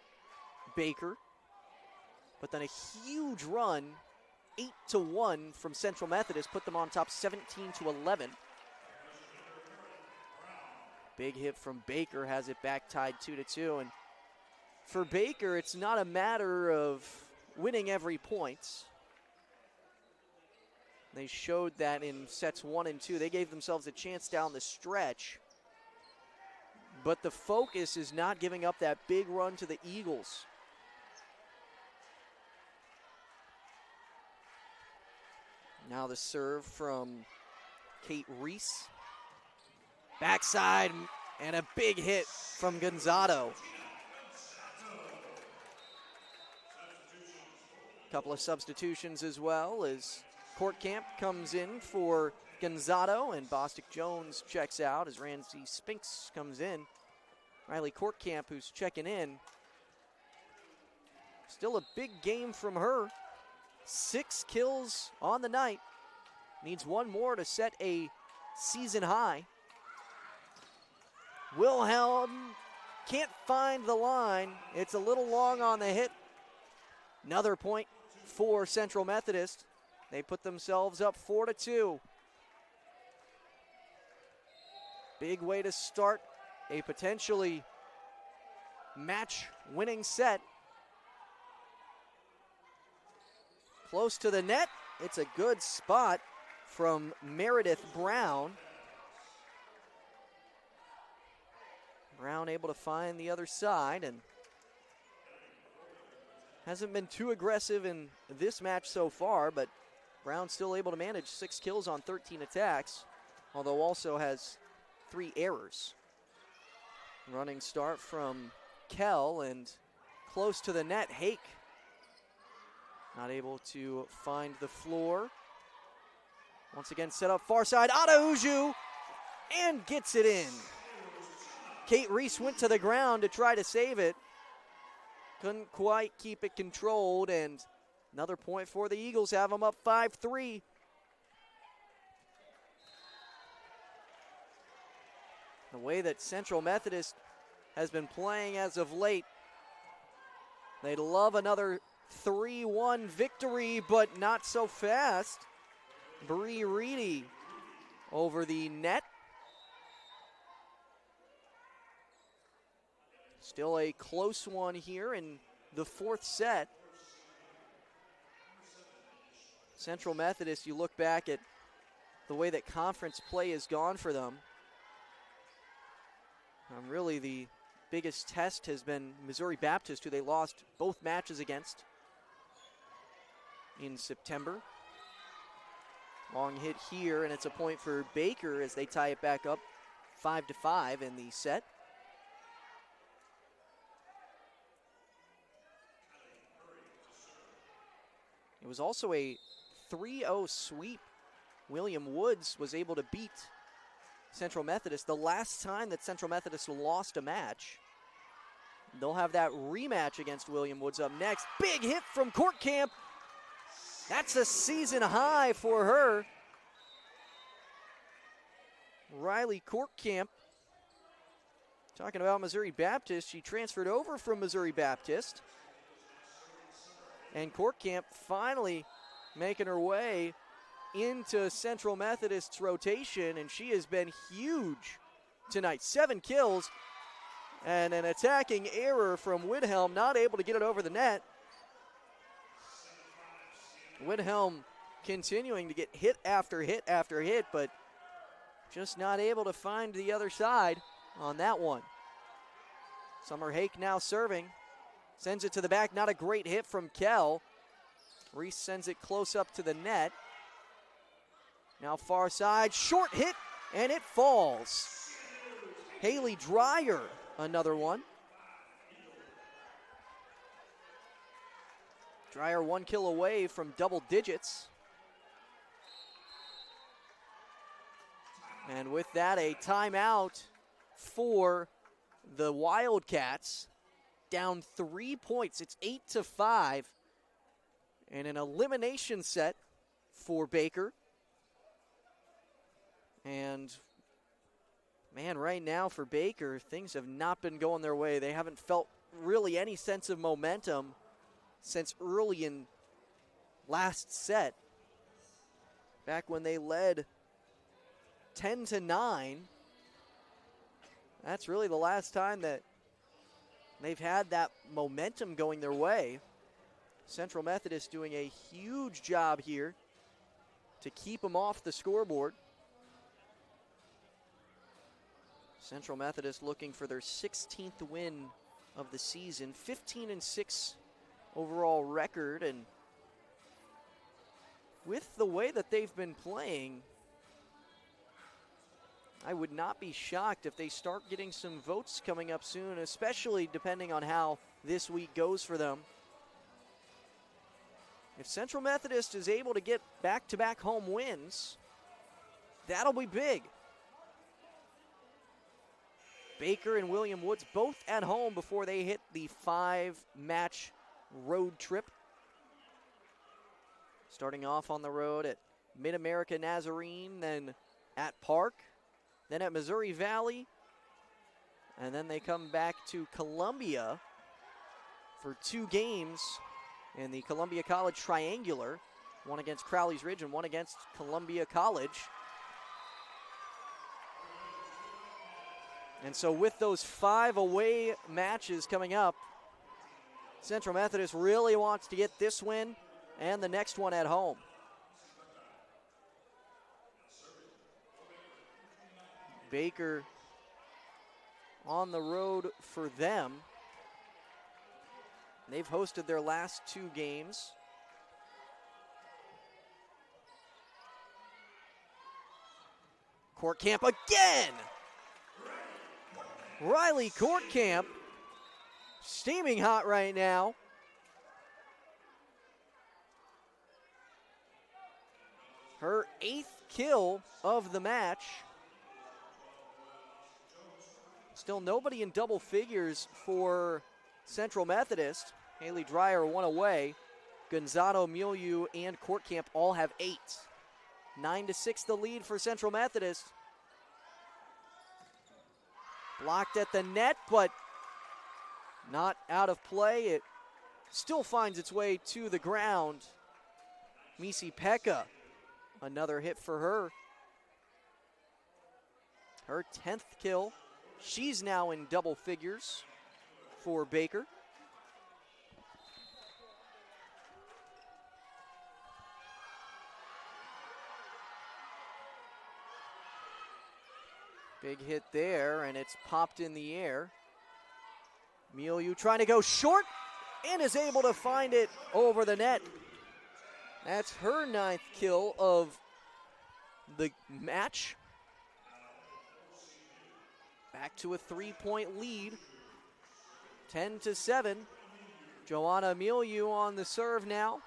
Baker. But then a huge run, 8-1 from Central Methodist, put them on top 17-11. Big hit from Baker has it back tied 2-2. And for Baker, it's not a matter of winning every point. They showed that in sets 1 and 2. They gave themselves a chance down the stretch. But the focus is not giving up that big run to the Eagles. Now the serve from Kate Reese. Backside, and a big hit from Gonzato. Couple of substitutions as well as Courtcamp comes in for Gonzato, and Bostic Jones checks out as Ramsey Spinks comes in. Riley Courtcamp, who's checking in. Still a big game from her. 6 kills on the night. Needs 1 more to set a season high. Wilhelm can't find the line. It's a little long on the hit. Another point for Central Methodist. They put themselves up 4-2. Big way to start a potentially match-winning set. Close to the net. It's a good spot from Meredith Brown. Brown able to find the other side, and hasn't been too aggressive in this match so far, but Brown still able to manage 6 kills on 13 attacks, although also has 3 errors. Running start from Kell, and close to the net, Hake. Not able to find the floor. Once again, set up far side, Adauju, and gets it in. Kate Reese went to the ground to try to save it. Couldn't quite keep it controlled, and another point for the Eagles, have them up 5-3. The way that Central Methodist has been playing as of late. They'd love another 3-1 victory, but not so fast. Bree Reedy over the net. Still a close one here in the fourth set. Central Methodist, you look back at the way that conference play has gone for them. Really the biggest test has been Missouri Baptist, who they lost both matches against in September. Long hit here, and it's a point for Baker as they tie it back up 5-5 in the set. It was also a 3-0 sweep. William Woods was able to beat Central Methodist the last time that Central Methodist lost a match. They'll have that rematch against William Woods up next. Big hit from Courtcamp. That's a season high for her. Riley Courtcamp. Talking about Missouri Baptist, she transferred over from Missouri Baptist. And Courtcamp finally making her way into Central Methodist's rotation, and she has been huge tonight. 7 kills and an attacking error from Widhelm, not able to get it over the net. Widhelm continuing to get hit after hit after hit, but just not able to find the other side on that one. Summer Hake now serving. Sends it to the back, not a great hit from Kell. Reese sends it close up to the net. Now far side, short hit, and it falls. Haley Dreyer, another one. Dreyer 1 kill away from double digits. And with that, a timeout for the Wildcats. Down 3 points. It's 8-5. And an elimination set for Baker. And, man, right now for Baker, things have not been going their way. They haven't felt really any sense of momentum since early in last set. Back when they led 10-9. That's really the last time that they've had that momentum going their way. Central Methodist doing a huge job here to keep them off the scoreboard. Central Methodist looking for their 16th win of the season, 15-6 overall record, and with the way that they've been playing, I would not be shocked if they start getting some votes coming up soon, especially depending on how this week goes for them. If Central Methodist is able to get back-to-back home wins, that'll be big. Baker and William Woods both at home before they hit the 5-match road trip. Starting off on the road at Mid-America Nazarene, then at Park, then at Missouri Valley, and then they come back to Columbia for 2 games in the Columbia College Triangular, one against Crowley's Ridge and one against Columbia College. And so with those 5 away matches coming up, Central Methodist really wants to get this win and the next one at home. Baker on the road for them. They've hosted their last 2 games. Courtcamp again! Riley Courtcamp, steaming hot right now. Her 8th kill of the match. Still nobody in double figures for Central Methodist. Haley Dreyer 1 away. Gonzalo, Milieu, and Courtcamp all have 8. 9-6 the lead for Central Methodist. Blocked at the net, but not out of play. It still finds its way to the ground. Misi Pekka, another hit for her. Her 10th kill. She's now in double figures for Baker. Big hit there, and it's popped in the air. Milieu trying to go short and is able to find it over the net. That's her 9th kill of the match. Back to a 3-point lead, 10-7. Joanna Milieu on the serve now.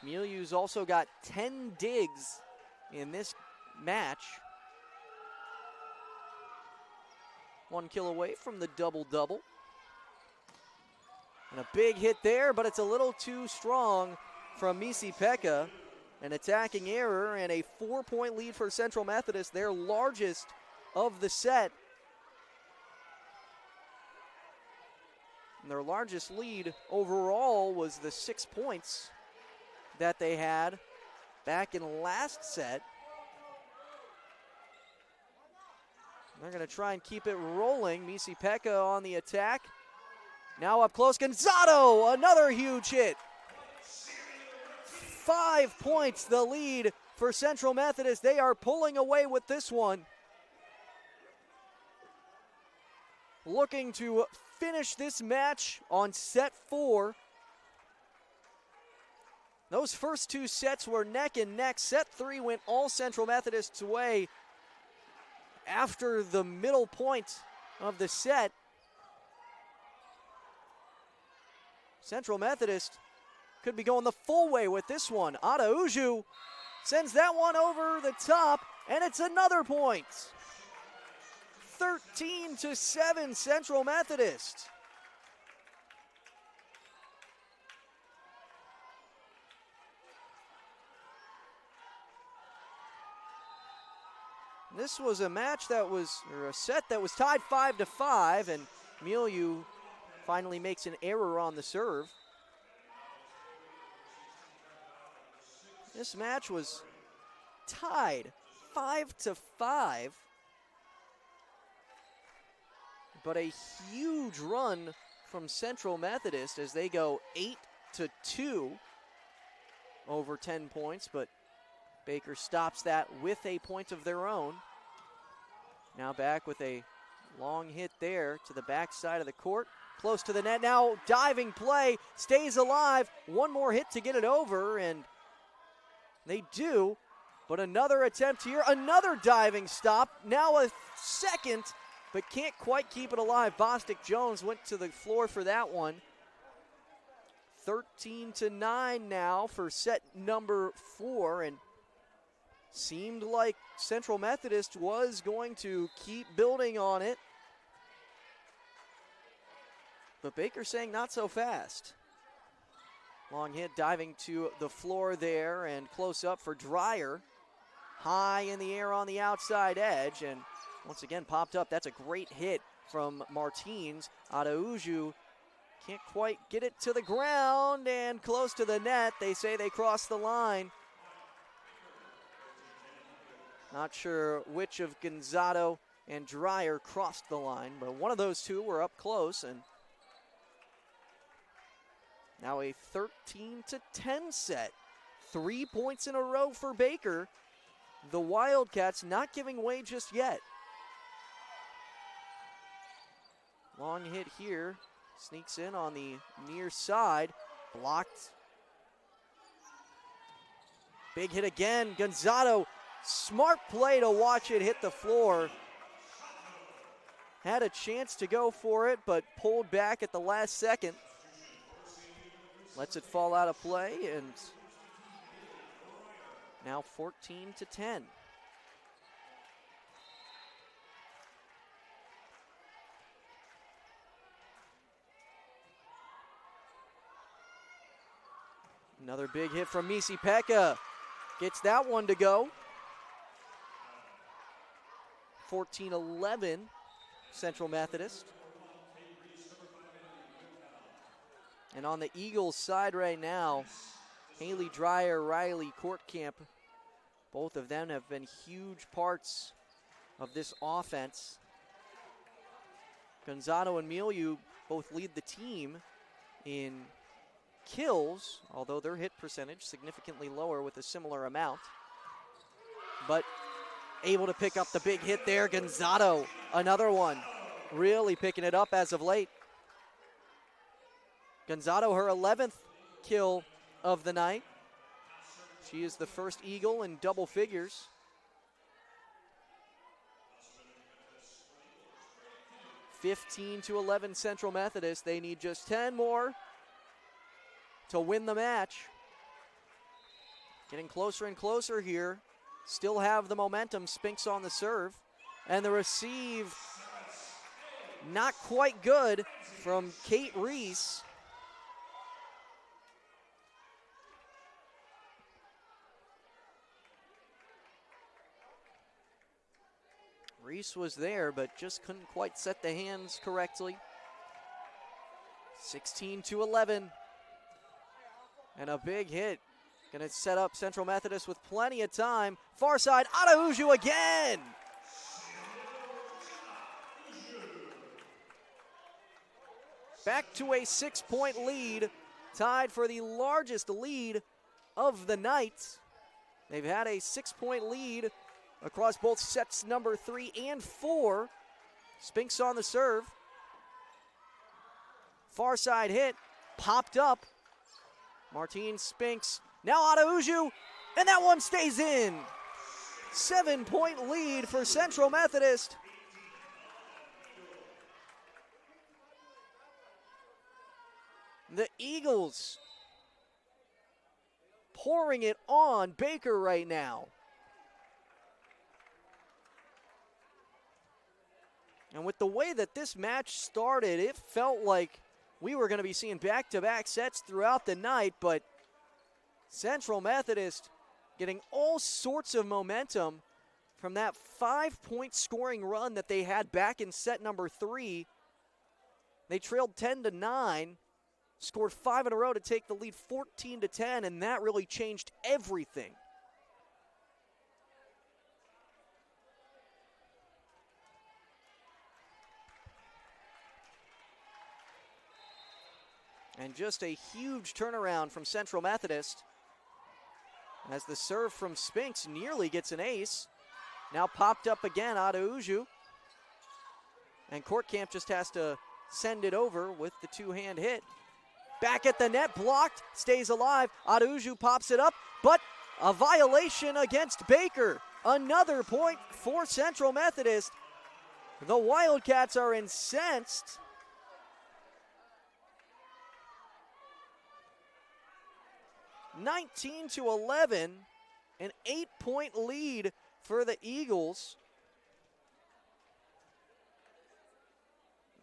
Milieu's also got 10 digs in this match. 1 kill away from the double-double. And a big hit there, but it's a little too strong from Misi Pekka. An attacking error and a 4-point lead for Central Methodist, their largest of the set. And their largest lead overall was the 6 points that they had back in last set. They're going to try and keep it rolling. Misi Pekka on the attack. Now up close, Gonzato, another huge hit. 5 points the lead for Central Methodist. They are pulling away with this one. Looking to finish this match on set 4. Those first 2 sets were neck and neck. Set 3 went all Central Methodist's way after the middle point of the set. Central Methodist could be going the full way with this one. Araujo sends that one over the top, and it's another point. 13-7 Central Methodist. This was a match that was, or a set that was tied 5-5, and Milieu finally makes an error on the serve. This match was tied 5-5, but a huge run from Central Methodist as they go 8-2 over 10 points, but Baker stops that with a point of their own. Now back with a long hit there to the backside of the court. Close to the net now, diving play, stays alive. One more hit to get it over, and they do. But another attempt here, another diving stop. Now a second, but can't quite keep it alive. Bostic Jones went to the floor for that one. 13-9 now for set number 4, and seemed like Central Methodist was going to keep building on it. But Baker saying not so fast. Long hit diving to the floor there and close up for Dreyer. High in the air on the outside edge and once again popped up. That's a great hit from Martins. Araujo can't quite get it to the ground and close to the net. They say they crossed the line. Not sure which of Gonzato and Dreyer crossed the line, but one of those two were up close. And now a 13-10 set. 3 points in a row for Baker. The Wildcats not giving way just yet. Long hit here. Sneaks in on the near side. Blocked. Big hit again. Gonzato. Smart play to watch it hit the floor. Had a chance to go for it, but pulled back at the last second. Lets it fall out of play, and now 14-10. Another big hit from Misi Pekka. Gets that one to go. 14-11, Central Methodist. And on the Eagles side right now, Haley Dreyer, Riley Courtcamp, both of them have been huge parts of this offense. Gonzato and Milieu both lead the team in kills, although their hit percentage significantly lower with a similar amount. But able to pick up the big hit there. Gonzato, another one, really picking it up as of late. Gonzato, her 11th kill of the night. She is the first Eagle in double figures. 15-11 Central Methodist. They need just 10 more to win the match. Getting closer and closer here. Still have the momentum. Spinks on the serve. And the receive, not quite good from Kate Reese. Reese was there, but just couldn't quite set the hands correctly. 16-11. And a big hit. Gonna set up Central Methodist with plenty of time. Far side, Adauju again! Back to a 6-point lead, tied for the largest lead of the night. They've had a 6-point lead across both sets number 3 and 4. Spinks on the serve. Far side hit, popped up. Martine Spinks, now Adauju, and that one stays in. 7-point lead for Central Methodist. The Eagles pouring it on Baker right now. And with the way that this match started, it felt like we were going to be seeing back-to-back sets throughout the night, but Central Methodist getting all sorts of momentum from that 5-point scoring run that they had back in set number 3. They trailed 10-9, scored 5 in a row to take the lead 14-10, and that really changed everything. And just a huge turnaround from Central Methodist as the serve from Spinks nearly gets an ace. Now popped up again, Adauju. And Courtcamp just has to send it over with the two-hand hit. Back at the net, blocked, stays alive. Adauju pops it up, but a violation against Baker. Another point for Central Methodist. The Wildcats are incensed. (19-11), an 8-point lead for the Eagles.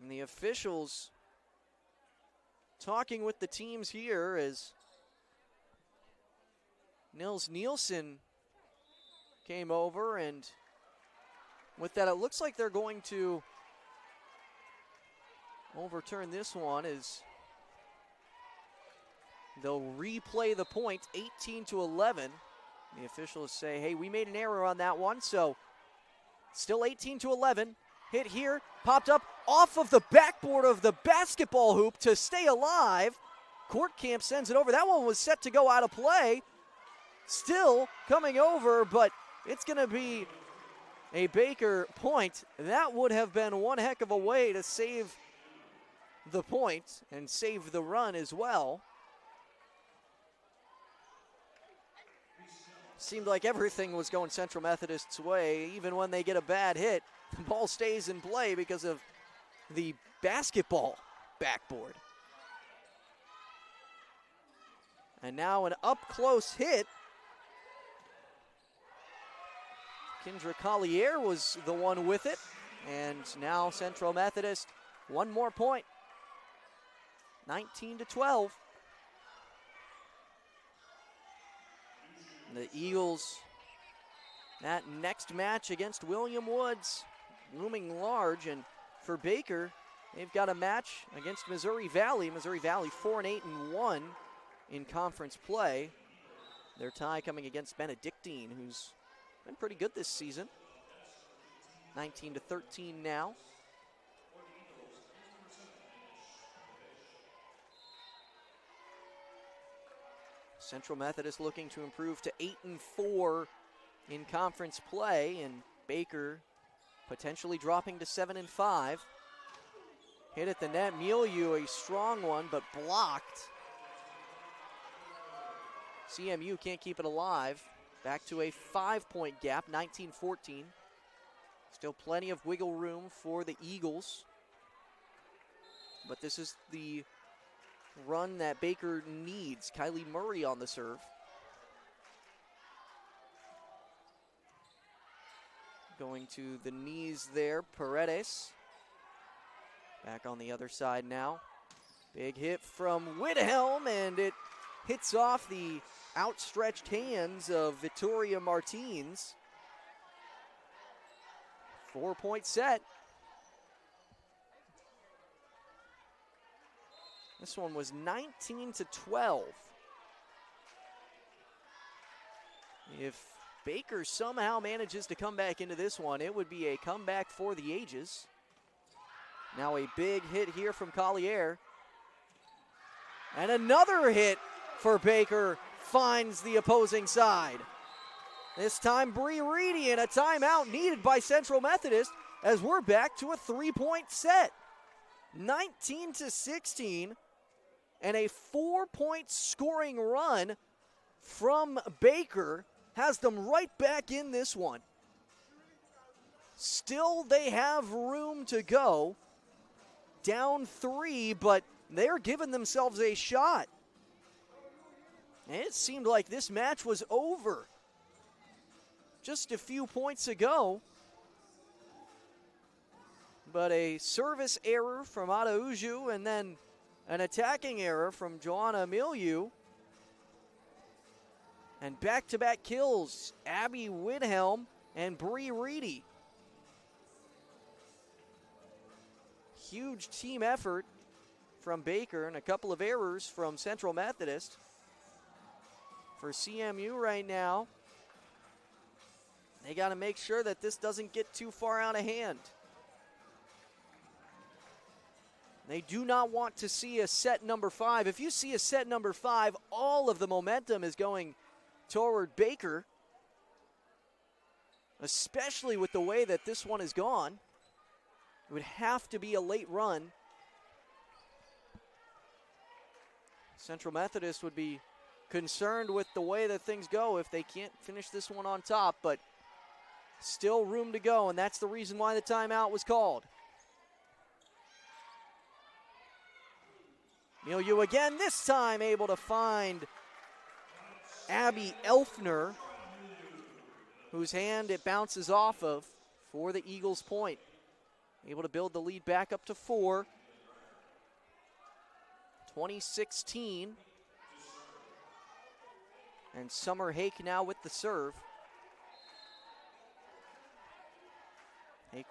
And the officials talking with the teams here as Nils Nielsen came over, and with that it looks like they're going to overturn this one as they'll replay the point, 18-11. The officials say, hey, we made an error on that one, so still 18-11. Hit here, popped up off of the backboard of the basketball hoop to stay alive. Courtcamp sends it over. That one was set to go out of play. Still coming over, but it's going to be a Baker point. That would have been one heck of a way to save the point and save the run as well. Seemed like everything was going Central Methodist's way. Even when they get a bad hit, the ball stays in play because of the basketball backboard. And now an up-close hit. Kendra Collier was the one with it. And now Central Methodist, one more point. 19-12. The Eagles, that next match against William Woods, looming large. And for Baker, They've got a match against Missouri Valley. Missouri Valley 4-8-1 in conference play. Their tie coming against Benedictine, who's been pretty good this season. 19-13 now. Central Methodist looking to improve to 8-4 in conference play, and Baker potentially dropping to 7-5. Hit at the net, Milieu, a strong one, but blocked. CMU can't keep it alive. Back to a 5-point gap, 19-14. Still plenty of wiggle room for the Eagles. But this is the run that Baker needs. Kylie Murray on the serve. Going to the knees there, Paredes. Back on the other side now. Big hit from Whithelm, and it hits off the outstretched hands of Victoria Martins. 4-point set. This one was 19-12. If Baker somehow manages to come back into this one, it would be a comeback for the ages. Now a big hit here from Collier. And another hit for Baker finds the opposing side. This time Bree Reedy, and a timeout needed by Central Methodist as we're back to a 3-point set. 19-16, and a 4-point scoring run from Baker has them right back in this one. Still, they have room to go. Down 3, but they're giving themselves a shot. And it seemed like this match was over just a few points ago. But a service error from Araujo, and then an attacking error from Joanna Milieu. And back-to-back kills, Abby Whithelm and Bree Reedy. Huge team effort from Baker, and a couple of errors from Central Methodist. For CMU right now, they got to make sure that this doesn't get too far out of hand. They do not want to see a set number 5. If you see a set number 5, all of the momentum is going toward Baker, especially with the way that this one is gone. It would have to be a late run. Central Methodist would be concerned with the way that things go if they can't finish this one on top, but still room to go, and that's the reason why the timeout was called. Milieu again, this time able to find Abby Elfner, whose hand it bounces off of for the Eagles' point. Able to build the lead back up to 4. 20-16. And Summer Hake now with the serve. Hake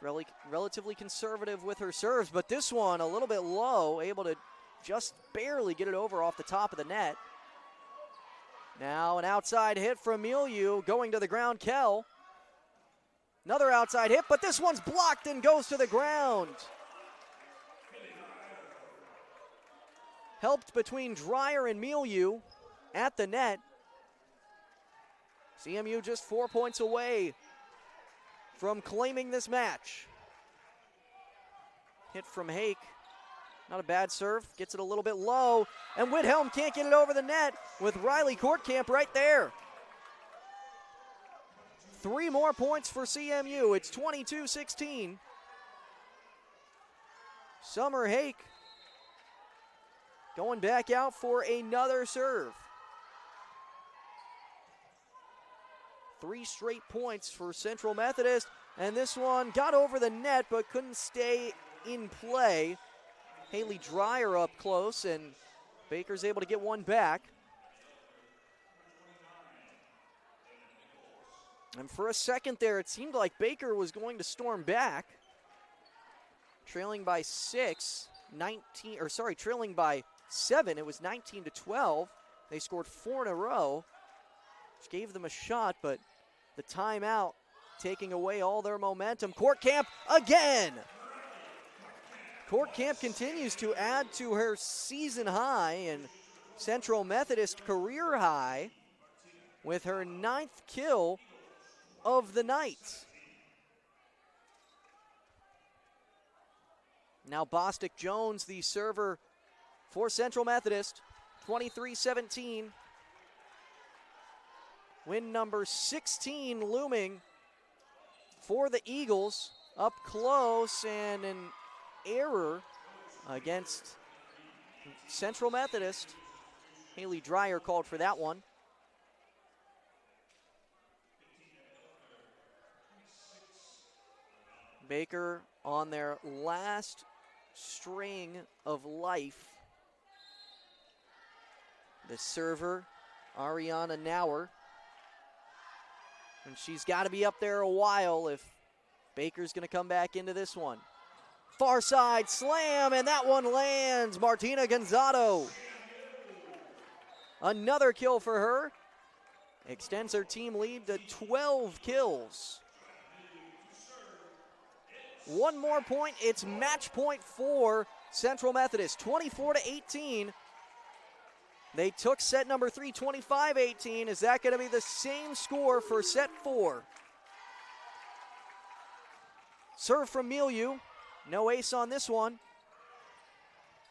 relatively conservative with her serves, but this one a little bit low, able to just barely get it over off the top of the net. Now an outside hit from Milieu, going to the ground, Kell. Another outside hit, but this one's blocked and goes to the ground. Helped between Dreyer and Milieu at the net. CMU just 4 points away from claiming this match. Hit from Hake. Not a bad serve. Gets it a little bit low. And Whithelm can't get it over the net with Riley Courtcamp right there. 3 more points for CMU. It's 22-16. Summer Hake going back out for another serve. 3 straight points for Central Methodist, and this one got over the net but couldn't stay in play. Haley Dreyer up close, and Baker's able to get one back. And for a second there, it seemed like Baker was going to storm back. trailing by 7. It was 19-12. They scored 4 in a row, which gave them a shot, but the timeout taking away all their momentum. Court Camp again. Court Camp continues to add to her season high and Central Methodist career high with her 9th kill of the night. Now Bostic Jones, the server for Central Methodist, 23-17. Win number 16 looming for the Eagles. Up close and an error against Central Methodist. Haley Dreyer called for that one. Baker on their last string of life. The server, Ariana Nauer. And she's got to be up there a while if Baker's going to come back into this one. Far side slam, and that one lands. Martina Gonzalo. Another kill for her. Extends her team lead to 12 kills. One more point. It's match point for Central Methodist, 24-18. They took set number 3, 25-18. Is that going to be the same score for set 4? Serve from Milieu. No ace on this one.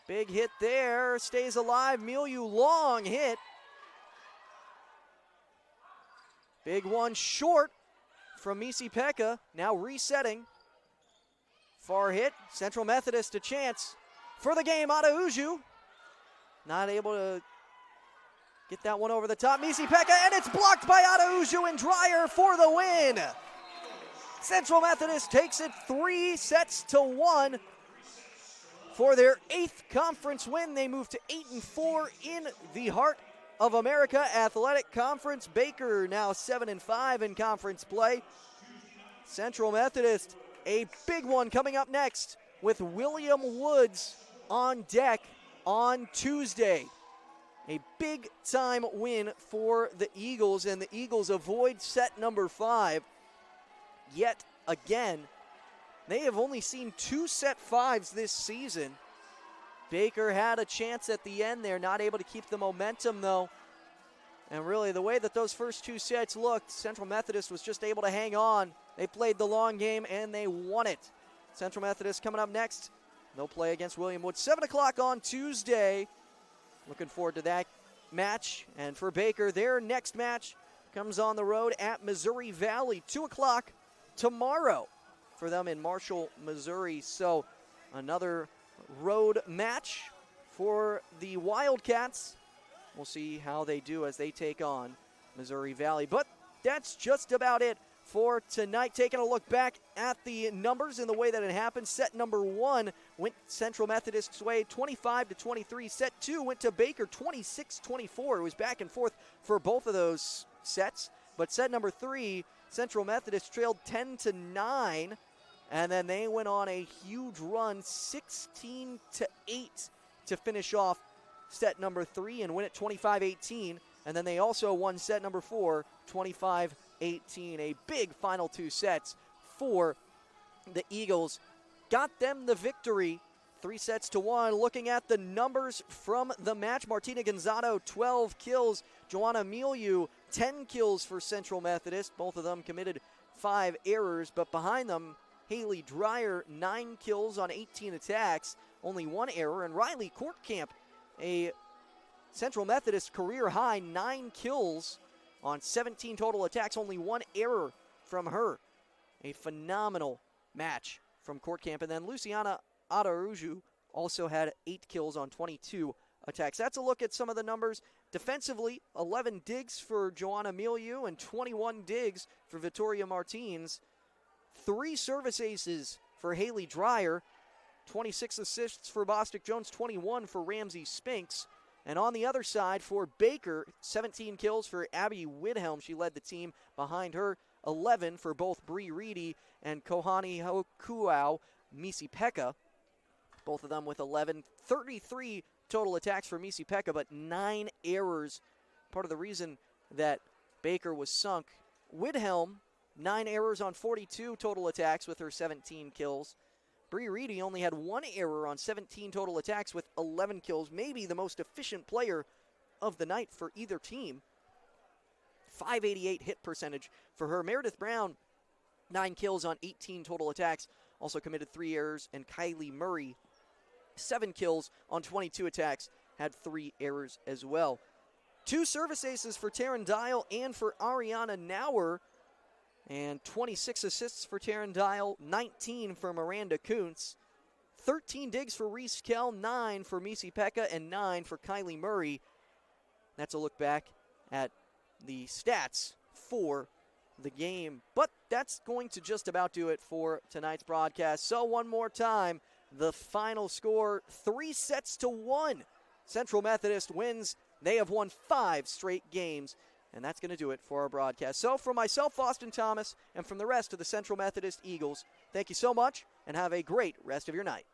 Big hit there. Stays alive. Milieu, long hit. Big one short from Misi-Pekka. Now resetting. Far hit. Central Methodist a chance for the game. Adauju not able to get that one over the top. Misi-Pekka, and it's blocked by Adauju and Dreyer for the win. Central Methodist takes it 3-1 for their 8th conference win. They move to 8-4 in the Heart of America Athletic Conference. Baker now 7-5 in conference play. Central Methodist, a big one coming up next with William Woods on deck on Tuesday. A big-time win for the Eagles, and the Eagles avoid set number 5. Yet again, they have only seen 2 set 5s this season. Baker had a chance at the end there, not able to keep the momentum though. And really, the way that those first 2 sets looked, Central Methodist was just able to hang on. They played the long game, and they won it. Central Methodist coming up next. They'll play against William Woods, 7 o'clock on Tuesday. Looking forward to that match. And for Baker, their next match comes on the road at Missouri Valley, 2 o'clock tomorrow for them in Marshall, Missouri. So another road match for the Wildcats. We'll see how they do as they take on Missouri Valley. But that's just about it for tonight. Taking a look back at the numbers and the way that it happened. Set number 1 went Central Methodist's way, 25-23. Set 2 went to Baker, 26-24. It was back and forth for both of those sets. But set number 3, Central Methodist trailed 10-9. And then they went on a huge run, 16-8 to finish off set number 3 and win it 25-18. And then they also won set number 4, 25-18. A big final 2 sets for the Eagles. Got them the victory, 3-1. Looking at the numbers from the match, Martina Gonzalo, 12 kills. Joanna Milieu, 10 kills for Central Methodist. Both of them committed 5 errors, but behind them, Haley Dreyer, 9 kills on 18 attacks, only 1 error. And Riley Courtcamp, a Central Methodist career high, 9 kills on 17 total attacks, only 1 error from her. A phenomenal match from Courtcamp. And then Luciana Adauju also had 8 kills on 22 attacks. That's a look at some of the numbers. Defensively, 11 digs for Joanna Milieu and 21 digs for Victoria Martins. 3 service aces for Haley Dreyer, 26 assists for Bostic Jones, 21 for Ramsey Spinks. And on the other side for Baker, 17 kills for Abby Widhelm. She led the team. Behind her, 11 for both Bree Reedy and Kohani Hokuau. Misi-Pekka. Both of them with 11, 33 total attacks for Misi-Pekka, but 9 errors. Part of the reason that Baker was sunk. Widhelm, 9 errors on 42 total attacks with her 17 kills. Bree Reedy only had 1 error on 17 total attacks with 11 kills. Maybe the most efficient player of the night for either team. 588 hit percentage for her. Meredith Brown, 9 kills on 18 total attacks. Also committed 3 errors. And Kylie Murray, 7 kills on 22 attacks. Had 3 errors as well. 2 service aces for Taryn Dial and for Ariana Nauer. And 26 assists for Taryn Dial, 19 for Miranda Kuntz. 13 digs for Reese Kell, 9 for Misi-Pekka, and 9 for Kylie Murray. That's a look back at the stats for the game. But that's going to just about do it for tonight's broadcast. So one more time, the final score, 3-1. Central Methodist wins. They have won 5 straight games. And that's going to do it for our broadcast. So from myself, Austin Thomas, and from the rest of the Central Methodist Eagles, thank you so much, and have a great rest of your night.